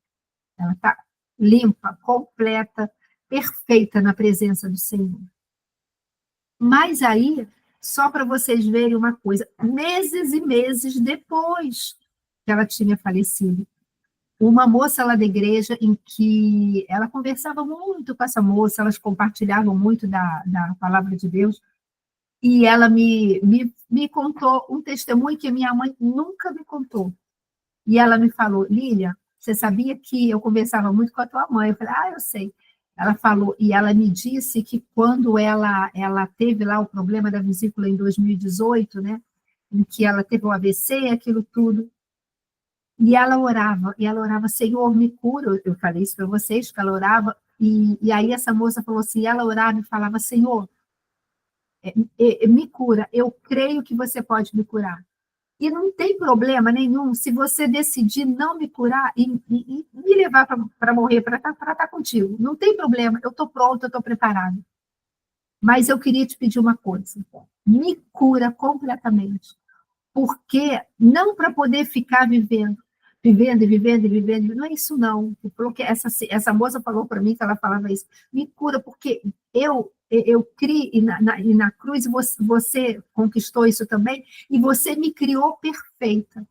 Ela está limpa, completa, perfeita na presença do Senhor. Mas aí, só para vocês verem uma coisa, meses e meses depois que ela tinha falecido, uma moça lá da igreja, em que ela conversava muito com essa moça, elas compartilhavam muito da palavra de Deus, e ela me contou um testemunho que minha mãe nunca me contou. E ela me falou, Lília, você sabia que eu conversava muito com a tua mãe? Eu falei, eu sei. Ela falou, e ela me disse que quando ela teve lá o problema da vesícula em 2018, né, em que ela teve o AVC, aquilo tudo, e ela orava, Senhor, me cura. Eu falei isso para vocês, que ela orava, e aí essa moça falou assim, ela orava e falava, Senhor, me cura, eu creio que você pode me curar. E não tem problema nenhum se você decidir não me curar e me levar para morrer, para estar contigo. Não tem problema, eu estou pronta, eu estou preparada. Mas eu queria te pedir uma coisa, me cura completamente. Porque não para poder ficar vivendo, não é isso não. Essa moça falou para mim que ela falava isso, me cura porque eu criei, e na cruz você conquistou isso também, e você me criou perfeita.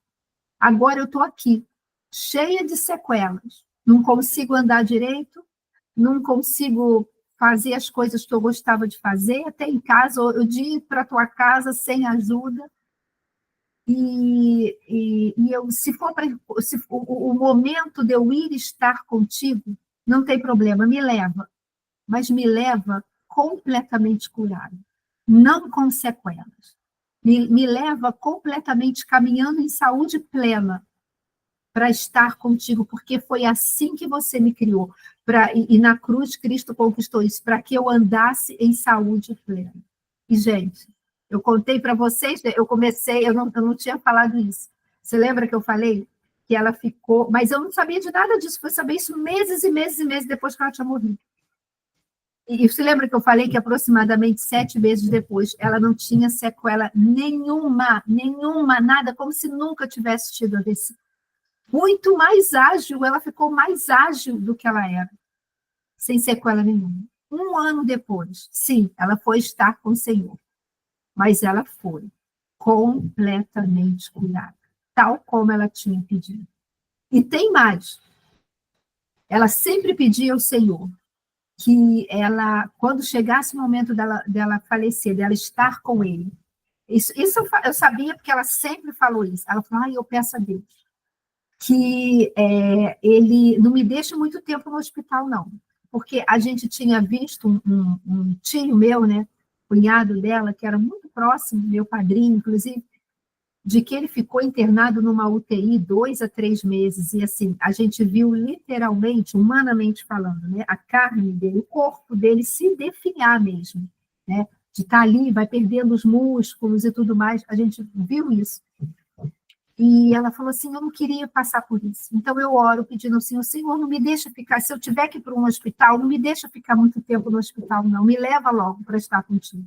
Agora eu estou aqui, cheia de sequelas, não consigo andar direito, não consigo fazer as coisas que eu gostava de fazer, até em casa, eu de ir para a tua casa sem ajuda, e eu, se o momento de eu ir estar contigo, não tem problema, me leva, mas me leva completamente curada, não com sequelas. Me leva completamente caminhando em saúde plena para estar contigo, porque foi assim que você me criou. E na cruz, Cristo conquistou isso, para que eu andasse em saúde plena. E, gente, eu contei para vocês, eu não tinha falado isso. Você lembra que eu falei que ela ficou... Mas eu não sabia de nada disso, fui saber isso meses e meses e meses depois que ela tinha morrido. E você lembra que eu falei que aproximadamente 7 meses depois ela não tinha sequela nenhuma, nada, como se nunca tivesse tido AVC. Muito mais ágil, ela ficou mais ágil do que ela era, sem sequela nenhuma. Um ano depois, sim, ela foi estar com o Senhor, mas ela foi completamente curada, tal como ela tinha pedido. E tem mais, ela sempre pedia ao Senhor que ela, quando chegasse o momento dela falecer, dela estar com ele, isso eu sabia porque ela sempre falou isso, ela falou, eu peço a Deus que ele não me deixa muito tempo no hospital, não. Porque a gente tinha visto um tio meu, né, cunhado dela, que era muito próximo, meu padrinho, inclusive, de que ele ficou internado numa UTI 2 a 3 meses, e assim, a gente viu literalmente, humanamente falando, né, a carne dele, o corpo dele se definhar mesmo, né, de estar ali, vai perdendo os músculos e tudo mais, a gente viu isso. E ela falou assim, eu não queria passar por isso, então eu oro pedindo assim, o Senhor não me deixa ficar, se eu tiver que ir para um hospital, não me deixa ficar muito tempo no hospital, não, me leva logo para estar contigo.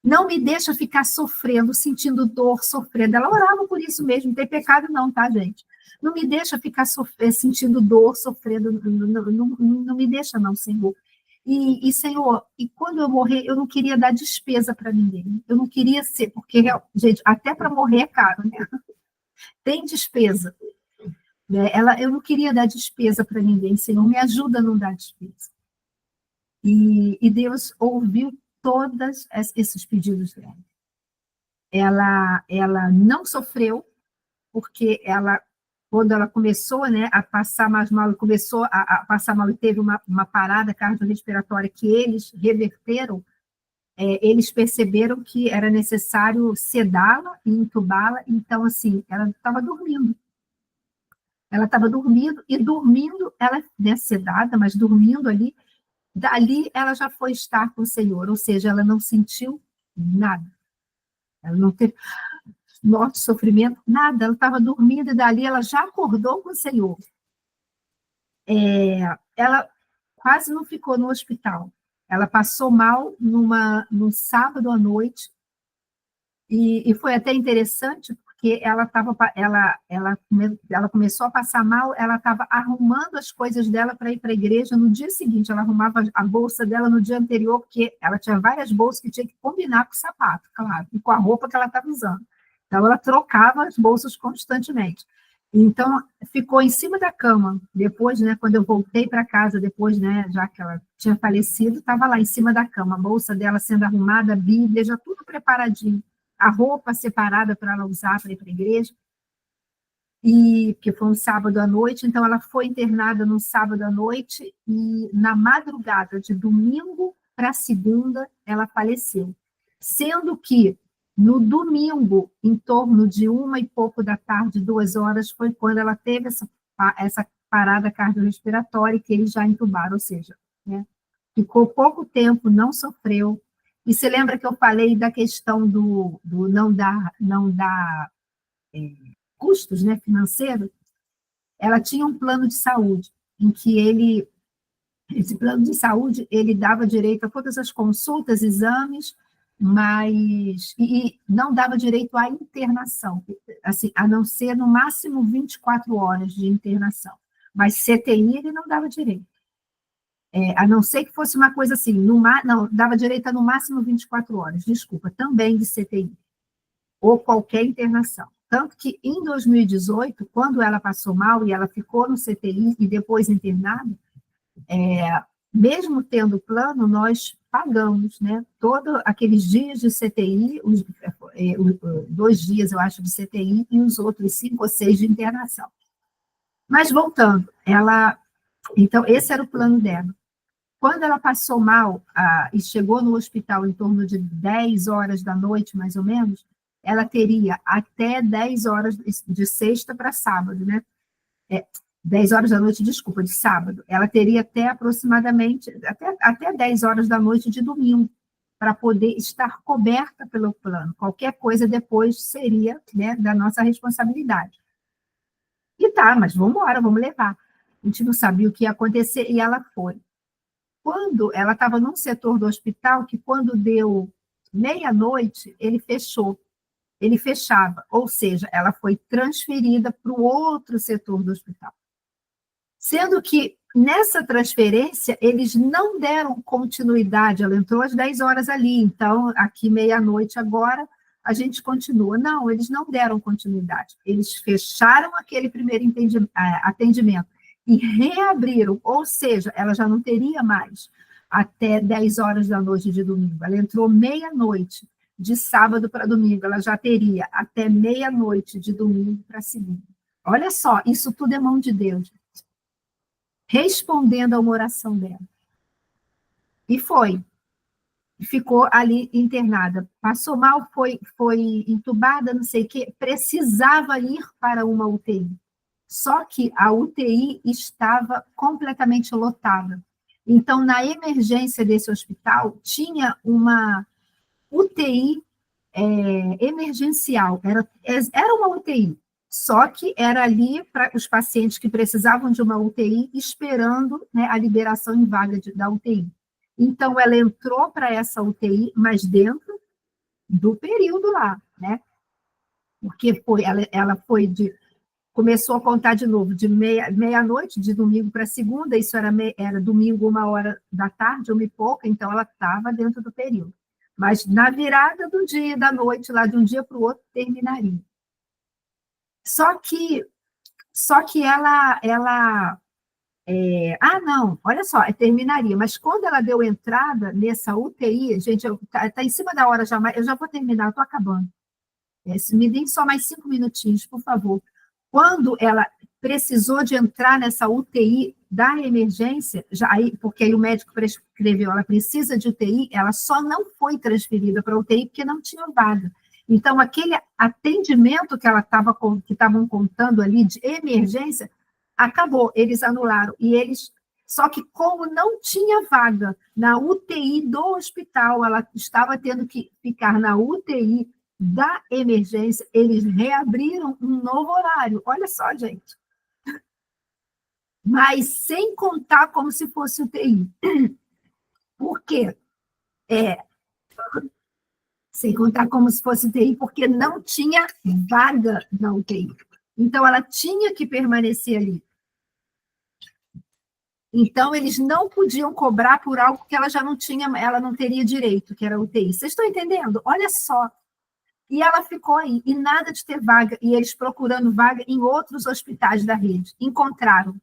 Não me deixa ficar sofrendo, sentindo dor, sofrendo. Ela orava por isso mesmo, não tem pecado não, tá, gente? Não me deixa ficar sentindo dor, sofrendo, não me deixa não, Senhor. Senhor, e quando eu morrer, eu não queria dar despesa para ninguém. Eu não queria ser, porque, gente, até para morrer é caro, né? Tem despesa. Né? Eu não queria dar despesa para ninguém, Senhor, me ajuda a não dar despesa. E Deus ouviu todos esses pedidos dela. Ela não sofreu, porque quando ela começou, né, a passar mais mal, começou a passar mal e teve uma parada cardiorrespiratória que eles reverteram, eles perceberam que era necessário sedá-la e entubá-la, então, assim, ela estava dormindo. Ela estava dormindo, ela, né, sedada, mas dormindo ali, dali ela já foi estar com o Senhor, ou seja, ela não sentiu nada. Ela não teve morte, sofrimento, nada. Ela estava dormindo e dali ela já acordou com o Senhor. Ela quase não ficou no hospital. Ela passou mal num sábado à noite e foi até interessante porque ela começou a passar mal, ela estava arrumando as coisas dela para ir para a igreja no dia seguinte, ela arrumava a bolsa dela no dia anterior, porque ela tinha várias bolsas que tinha que combinar com o sapato, claro, e com a roupa que ela estava usando. Então, ela trocava as bolsas constantemente. Então, ficou em cima da cama, depois, né, quando eu voltei para casa, depois, né, já que ela tinha falecido, estava lá em cima da cama, a bolsa dela sendo arrumada, a Bíblia, já tudo preparadinho, a roupa separada para ela usar para ir para a igreja, porque foi um sábado à noite, então ela foi internada no sábado à noite, e na madrugada de domingo para segunda, ela faleceu. Sendo que no domingo, em torno de 1 e pouco da tarde, 2 horas, foi quando ela teve essa parada cardiorrespiratória que eles já entubaram, ou seja, né, ficou pouco tempo, não sofreu. E você lembra que eu falei da questão do não dar custos, né, financeiros? Ela tinha um plano de saúde, em que esse plano de saúde, ele dava direito a todas as consultas, exames, mas e não dava direito à internação, assim, a não ser no máximo 24 horas de internação. Mas CTI ele não dava direito. A não ser que fosse uma coisa assim, não, dava direito a no máximo 24 horas, desculpa, também de CTI, ou qualquer internação. Tanto que em 2018, quando ela passou mal e ela ficou no CTI e depois internada, mesmo tendo plano, nós pagamos, né, todos aqueles dias de CTI, 2 dias, eu acho, de CTI, e os outros 5 ou 6 de internação. Mas voltando, então, esse era o plano dela. Quando ela passou mal e chegou no hospital em torno de 10 horas da noite, mais ou menos, ela teria até 10 horas de sexta para sábado, né? 10 horas da noite, desculpa, de sábado. Ela teria até aproximadamente, até 10 horas da noite de domingo, para poder estar coberta pelo plano. Qualquer coisa depois seria, né, da nossa responsabilidade. E tá, mas vamos embora, vamos levar. A gente não sabia o que ia acontecer e ela foi. Quando ela estava num setor do hospital, que quando deu meia-noite, ele fechou. Ele fechava, ou seja, ela foi transferida para o outro setor do hospital. Sendo que, nessa transferência, eles não deram continuidade, ela entrou às 10 horas ali, então, aqui meia-noite agora, a gente continua. Não, eles não deram continuidade, eles fecharam aquele primeiro atendimento e reabriram, ou seja, ela já não teria mais até 10 horas da noite de domingo, ela entrou meia-noite, de sábado para domingo, ela já teria até meia-noite de domingo para segunda. Olha só, isso tudo é mão de Deus, respondendo a uma oração dela. E ficou ali internada. Passou mal, foi entubada, não sei o quê, precisava ir para uma UTI. Só que a UTI estava completamente lotada. Então, na emergência desse hospital, tinha uma UTI emergencial, era uma UTI, só que era ali para os pacientes que precisavam de uma UTI, esperando, né, a liberação em vaga da UTI. Então, ela entrou para essa UTI, mas dentro do período lá, né? Porque ela foi começou a contar de novo, de meia-noite, de domingo para segunda, isso era domingo, 1h da tarde, 1h e pouca, então ela estava dentro do período. Mas na virada do dia e da noite, lá de um dia para o outro, terminaria. Só que ela não, olha só, terminaria, mas quando ela deu entrada nessa UTI, gente, tá em cima da hora já, eu já vou terminar, eu estou acabando. Me deem só mais 5 minutinhos, por favor. Quando ela precisou de entrar nessa UTI da emergência, porque aí o médico prescreveu, ela precisa de UTI, ela só não foi transferida para a UTI porque não tinha vaga. Então, aquele atendimento que que estavam contando ali de emergência, acabou, eles anularam. Só que como não tinha vaga na UTI do hospital, ela estava tendo que ficar na UTI da emergência, eles reabriram um novo horário. Olha só, gente. Mas sem contar como se fosse UTI. Por quê? Sem contar como se fosse UTI, porque não tinha vaga na UTI. Então, ela tinha que permanecer ali. Então, eles não podiam cobrar por algo que ela já não tinha, ela não teria direito, que era UTI. Vocês estão entendendo? Olha só. E ela ficou aí, e nada de ter vaga, e eles procurando vaga em outros hospitais da rede. Encontraram,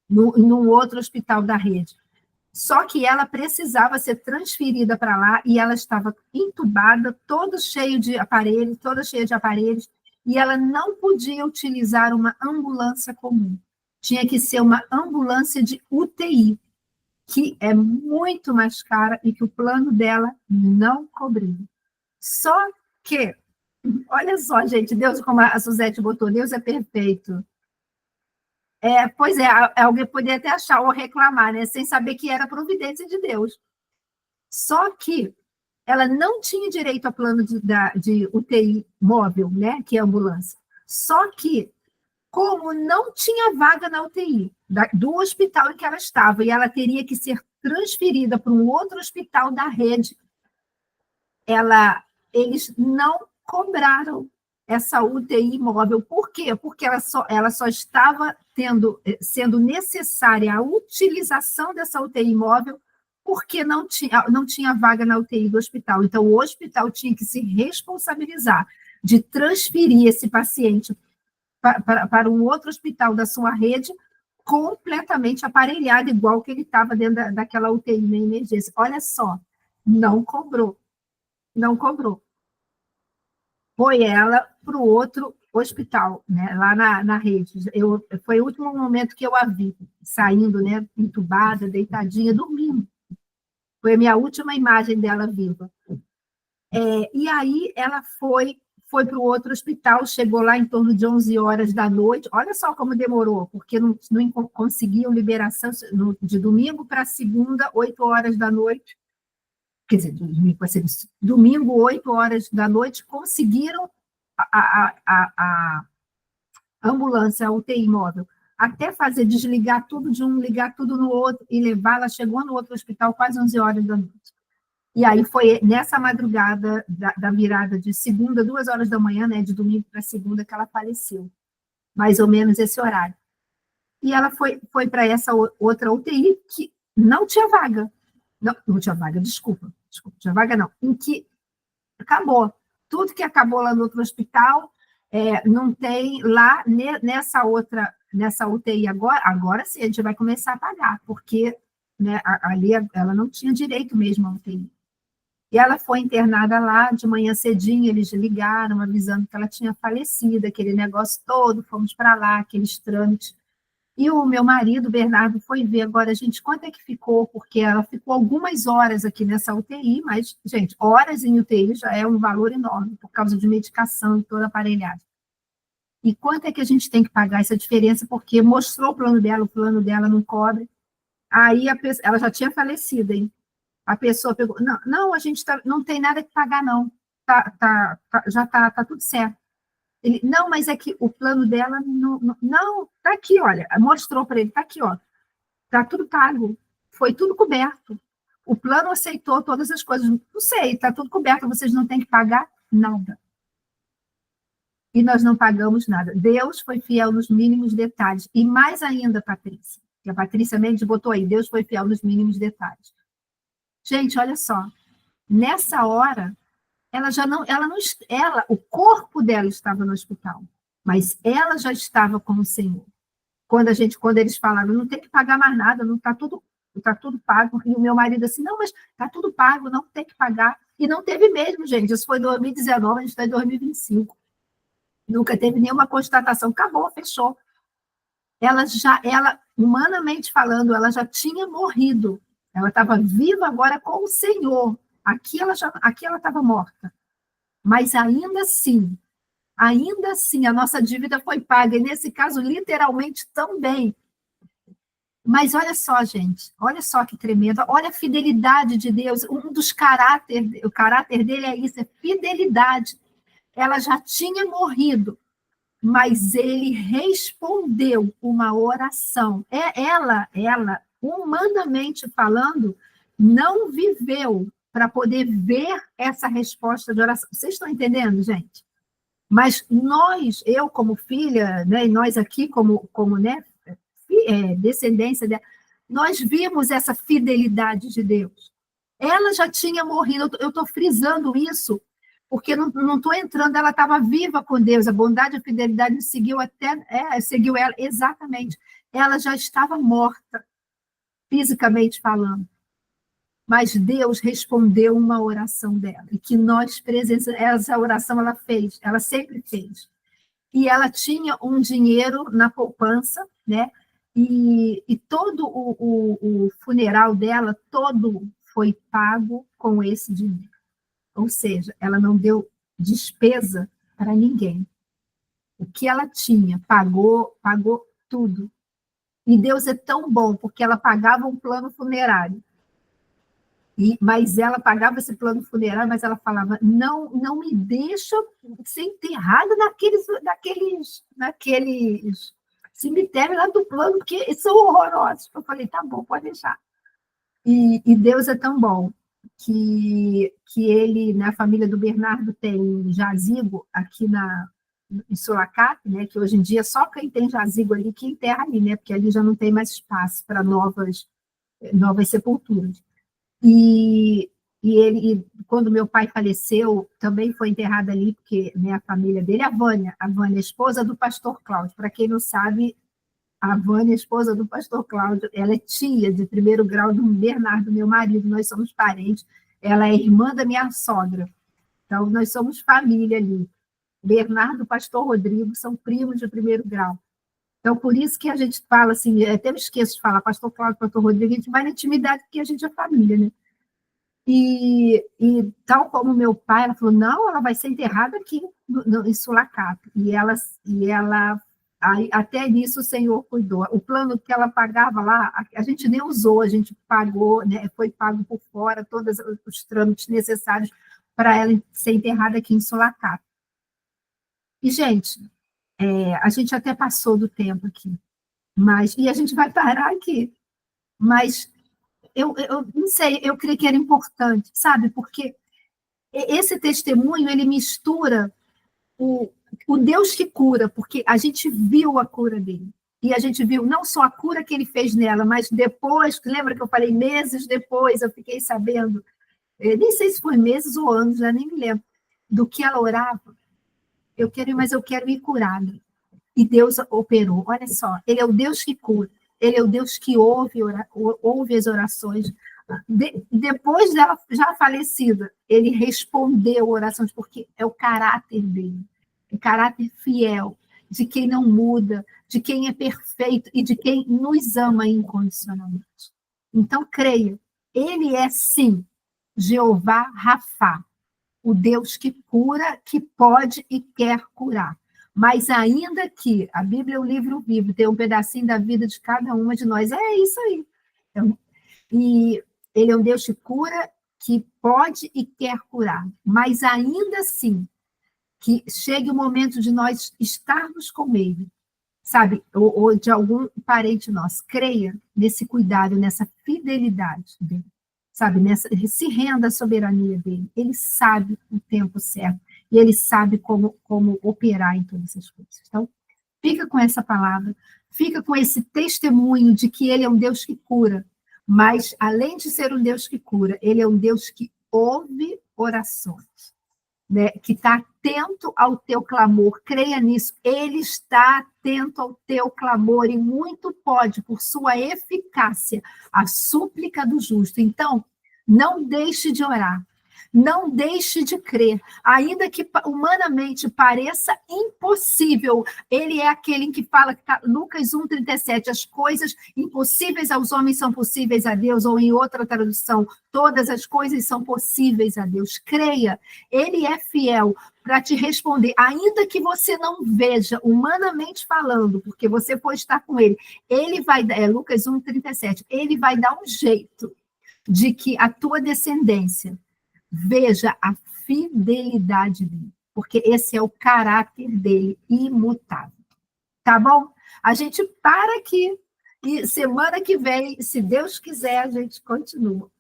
num outro hospital da rede. Só que ela precisava ser transferida para lá, e ela estava entubada, toda cheia de aparelhos, e ela não podia utilizar uma ambulância comum. Tinha que ser uma ambulância de UTI, que é muito mais cara e que o plano dela não cobriu. Só que, olha só, gente, Deus, como a Suzete botou, Deus é perfeito. Pois é, alguém poderia até achar ou reclamar, né, sem saber que era providência de Deus. Só que ela não tinha direito a plano de UTI móvel, né, que é ambulância. Só que, como não tinha vaga na UTI do hospital em que ela estava, e ela teria que ser transferida para um outro hospital da rede, eles não cobraram essa UTI móvel. Por quê? Porque ela só estava sendo necessária a utilização dessa UTI móvel porque não tinha vaga na UTI do hospital. Então, o hospital tinha que se responsabilizar de transferir esse paciente para um outro hospital da sua rede, completamente aparelhado, igual que ele estava dentro daquela UTI na emergência. Olha só, não cobrou. Não cobrou. Foi ela para o outro hospital, né, lá na rede. Foi o último momento que eu a vi, saindo, né, entubada, deitadinha, dormindo. Foi a minha última imagem dela viva. E aí ela foi para o outro hospital, chegou lá em torno de 11 horas da noite. Olha só como demorou, porque não conseguiam liberação de domingo para segunda, 8 horas da noite. Quer dizer, domingo, 8 horas da noite, conseguiram a ambulância, a UTI móvel, até fazer desligar tudo de um, ligar tudo no outro e levar. Ela chegou no outro hospital quase 11 horas da noite. E aí foi nessa madrugada da virada de segunda, 2 horas da manhã, né, de domingo para segunda, que ela faleceu. Mais ou menos esse horário. E ela foi para essa outra UTI que não tinha vaga. Não tinha vaga, desculpa, tinha vaga não, em que acabou. Tudo que acabou lá no outro hospital, não tem lá nessa UTI agora sim, a gente vai começar a pagar, porque, né, ali ela não tinha direito mesmo à UTI. E ela foi internada lá, de manhã cedinho, eles ligaram, avisando que ela tinha falecido, aquele negócio todo, fomos para lá, aqueles trâmites. E o meu marido, Bernardo, foi ver agora, gente, quanto é que ficou, porque ela ficou algumas horas aqui nessa UTI, mas, gente, horas em UTI já é um valor enorme, por causa de medicação e toda a aparelhagem. E quanto é que a gente tem que pagar essa diferença, porque mostrou o plano dela não cobre. Aí ela já tinha falecido, hein? A pessoa pegou, não, não, a gente não tem nada que pagar, não. Já tá tudo certo. Ele, não, mas é que o plano dela não, tá aqui, olha, mostrou para ele, tá aqui, ó, tá tudo pago, foi tudo coberto. O plano aceitou todas as coisas, não sei, tá tudo coberto, vocês não têm que pagar nada. E nós não pagamos nada. Deus foi fiel nos mínimos detalhes. E mais ainda, Patrícia, que a Patrícia Mendes botou aí, Deus foi fiel nos mínimos detalhes. Gente, olha só, nessa hora, o corpo dela estava no hospital, mas ela já estava com o Senhor. Quando eles falaram, não tem que pagar mais nada, não está tudo pago. E o meu marido assim, não, mas está tudo pago, não tem que pagar. E não teve mesmo, gente. Isso foi em 2019, a gente está em 2025. Nunca teve nenhuma constatação. Acabou, fechou. Humanamente falando, ela já tinha morrido. Ela estava viva agora com o Senhor. Aqui ela estava morta. Mas ainda assim, a nossa dívida foi paga. E nesse caso, literalmente, também. Mas olha só, gente, olha só que tremendo. Olha a fidelidade de Deus. O caráter dele é isso, é fidelidade. Ela já tinha morrido, mas ele respondeu uma oração. Ela, humanamente falando, não viveu para poder ver essa resposta de oração. Vocês estão entendendo, gente? Mas eu como filha, né, e nós aqui como né, descendência dela, nós vimos essa fidelidade de Deus. Ela já tinha morrido, eu estou frisando isso, porque não estou entrando, ela estava viva com Deus, a bondade e a fidelidade seguiu ela, exatamente. Ela já estava morta, fisicamente falando. Mas Deus respondeu uma oração dela, e que nós presenciamos, essa oração ela sempre fez. E ela tinha um dinheiro na poupança, né? E todo o funeral dela, todo foi pago com esse dinheiro. Ou seja, ela não deu despesa para ninguém. O que ela tinha, pagou tudo. E Deus é tão bom, porque ela pagava um plano funerário. Mas ela pagava esse plano funerário, mas ela falava, não me deixa ser enterrada naqueles cemitérios lá do plano, porque são horrorosos. Eu falei, tá bom, pode deixar. E Deus é tão bom que ele, na família do Bernardo, tem jazigo aqui em Sulacap, né, que hoje em dia só quem tem jazigo ali que enterra ali, né, porque ali já não tem mais espaço para novas sepulturas. E quando meu pai faleceu, também foi enterrado ali, porque né, a família dele, a Vânia, esposa do pastor Cláudio. Para quem não sabe, a Vânia, esposa do pastor Cláudio, ela é tia de primeiro grau do Bernardo, meu marido, nós somos parentes. Ela é irmã da minha sogra. Então, nós somos família ali. Bernardo e o pastor Rodrigo são primos de primeiro grau. Então, por isso que a gente fala assim, até me esqueço de falar, pastor Cláudio, pastor Rodrigo, a gente vai na intimidade porque a gente é família, né? E tal como meu pai, ela falou, não, ela vai ser enterrada aqui em Sulacap. E ela até nisso o Senhor cuidou. O plano que ela pagava lá, a gente nem usou, a gente pagou, né, foi pago por fora todos os trâmites necessários para ela ser enterrada aqui em Sulacap. E, gente, a gente até passou do tempo aqui, e a gente vai parar aqui, mas eu não sei, eu creio que era importante, sabe? Porque esse testemunho, ele mistura o Deus que cura, porque a gente viu a cura dele, e a gente viu não só a cura que ele fez nela, mas depois, lembra que eu falei, meses depois, eu fiquei sabendo, nem sei se foi meses ou anos, já nem me lembro, do que ela orava, eu quero ir curada. E Deus operou. Olha só, ele é o Deus que cura, ele é o Deus que ouve as orações. Depois dela já falecida, ele respondeu orações, porque é o caráter dele, é o caráter fiel, de quem não muda, de quem é perfeito e de quem nos ama incondicionalmente. Então, creia, ele é, sim, Jeová Rafá, o Deus que cura, que pode e quer curar. Mas ainda que a Bíblia é um livro vivo, tem um pedacinho da vida de cada uma de nós, é isso aí. E ele é um Deus que cura, que pode e quer curar. Mas ainda assim, que chegue o momento de nós estarmos com ele, sabe? Ou de algum parente nosso, creia nesse cuidado, nessa fidelidade dele, sabe? Se renda à soberania dele. Ele sabe o tempo certo e ele sabe como operar em todas essas coisas. Então, fica com essa palavra, fica com esse testemunho de que ele é um Deus que cura, mas, além de ser um Deus que cura, ele é um Deus que ouve orações, né? Que está atento ao teu clamor. Creia nisso, ele está atento ao teu clamor e muito pode, por sua eficácia, a súplica do justo. Então, não deixe de orar. Não deixe de crer, ainda que humanamente pareça impossível. Ele é aquele em que fala, Lucas 1,37, as coisas impossíveis aos homens são possíveis a Deus, ou em outra tradução, todas as coisas são possíveis a Deus. Creia, ele é fiel para te responder, ainda que você não veja, humanamente falando, porque você for estar com ele, ele vai, Lucas 1,37, ele vai dar um jeito de que a tua descendência veja a fidelidade dele, porque esse é o caráter dele, imutável. Tá bom? A gente para aqui e semana que vem, se Deus quiser, a gente continua.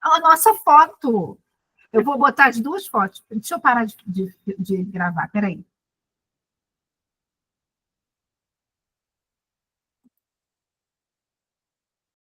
A nossa foto, eu vou botar as duas fotos. Deixa eu parar de gravar, peraí.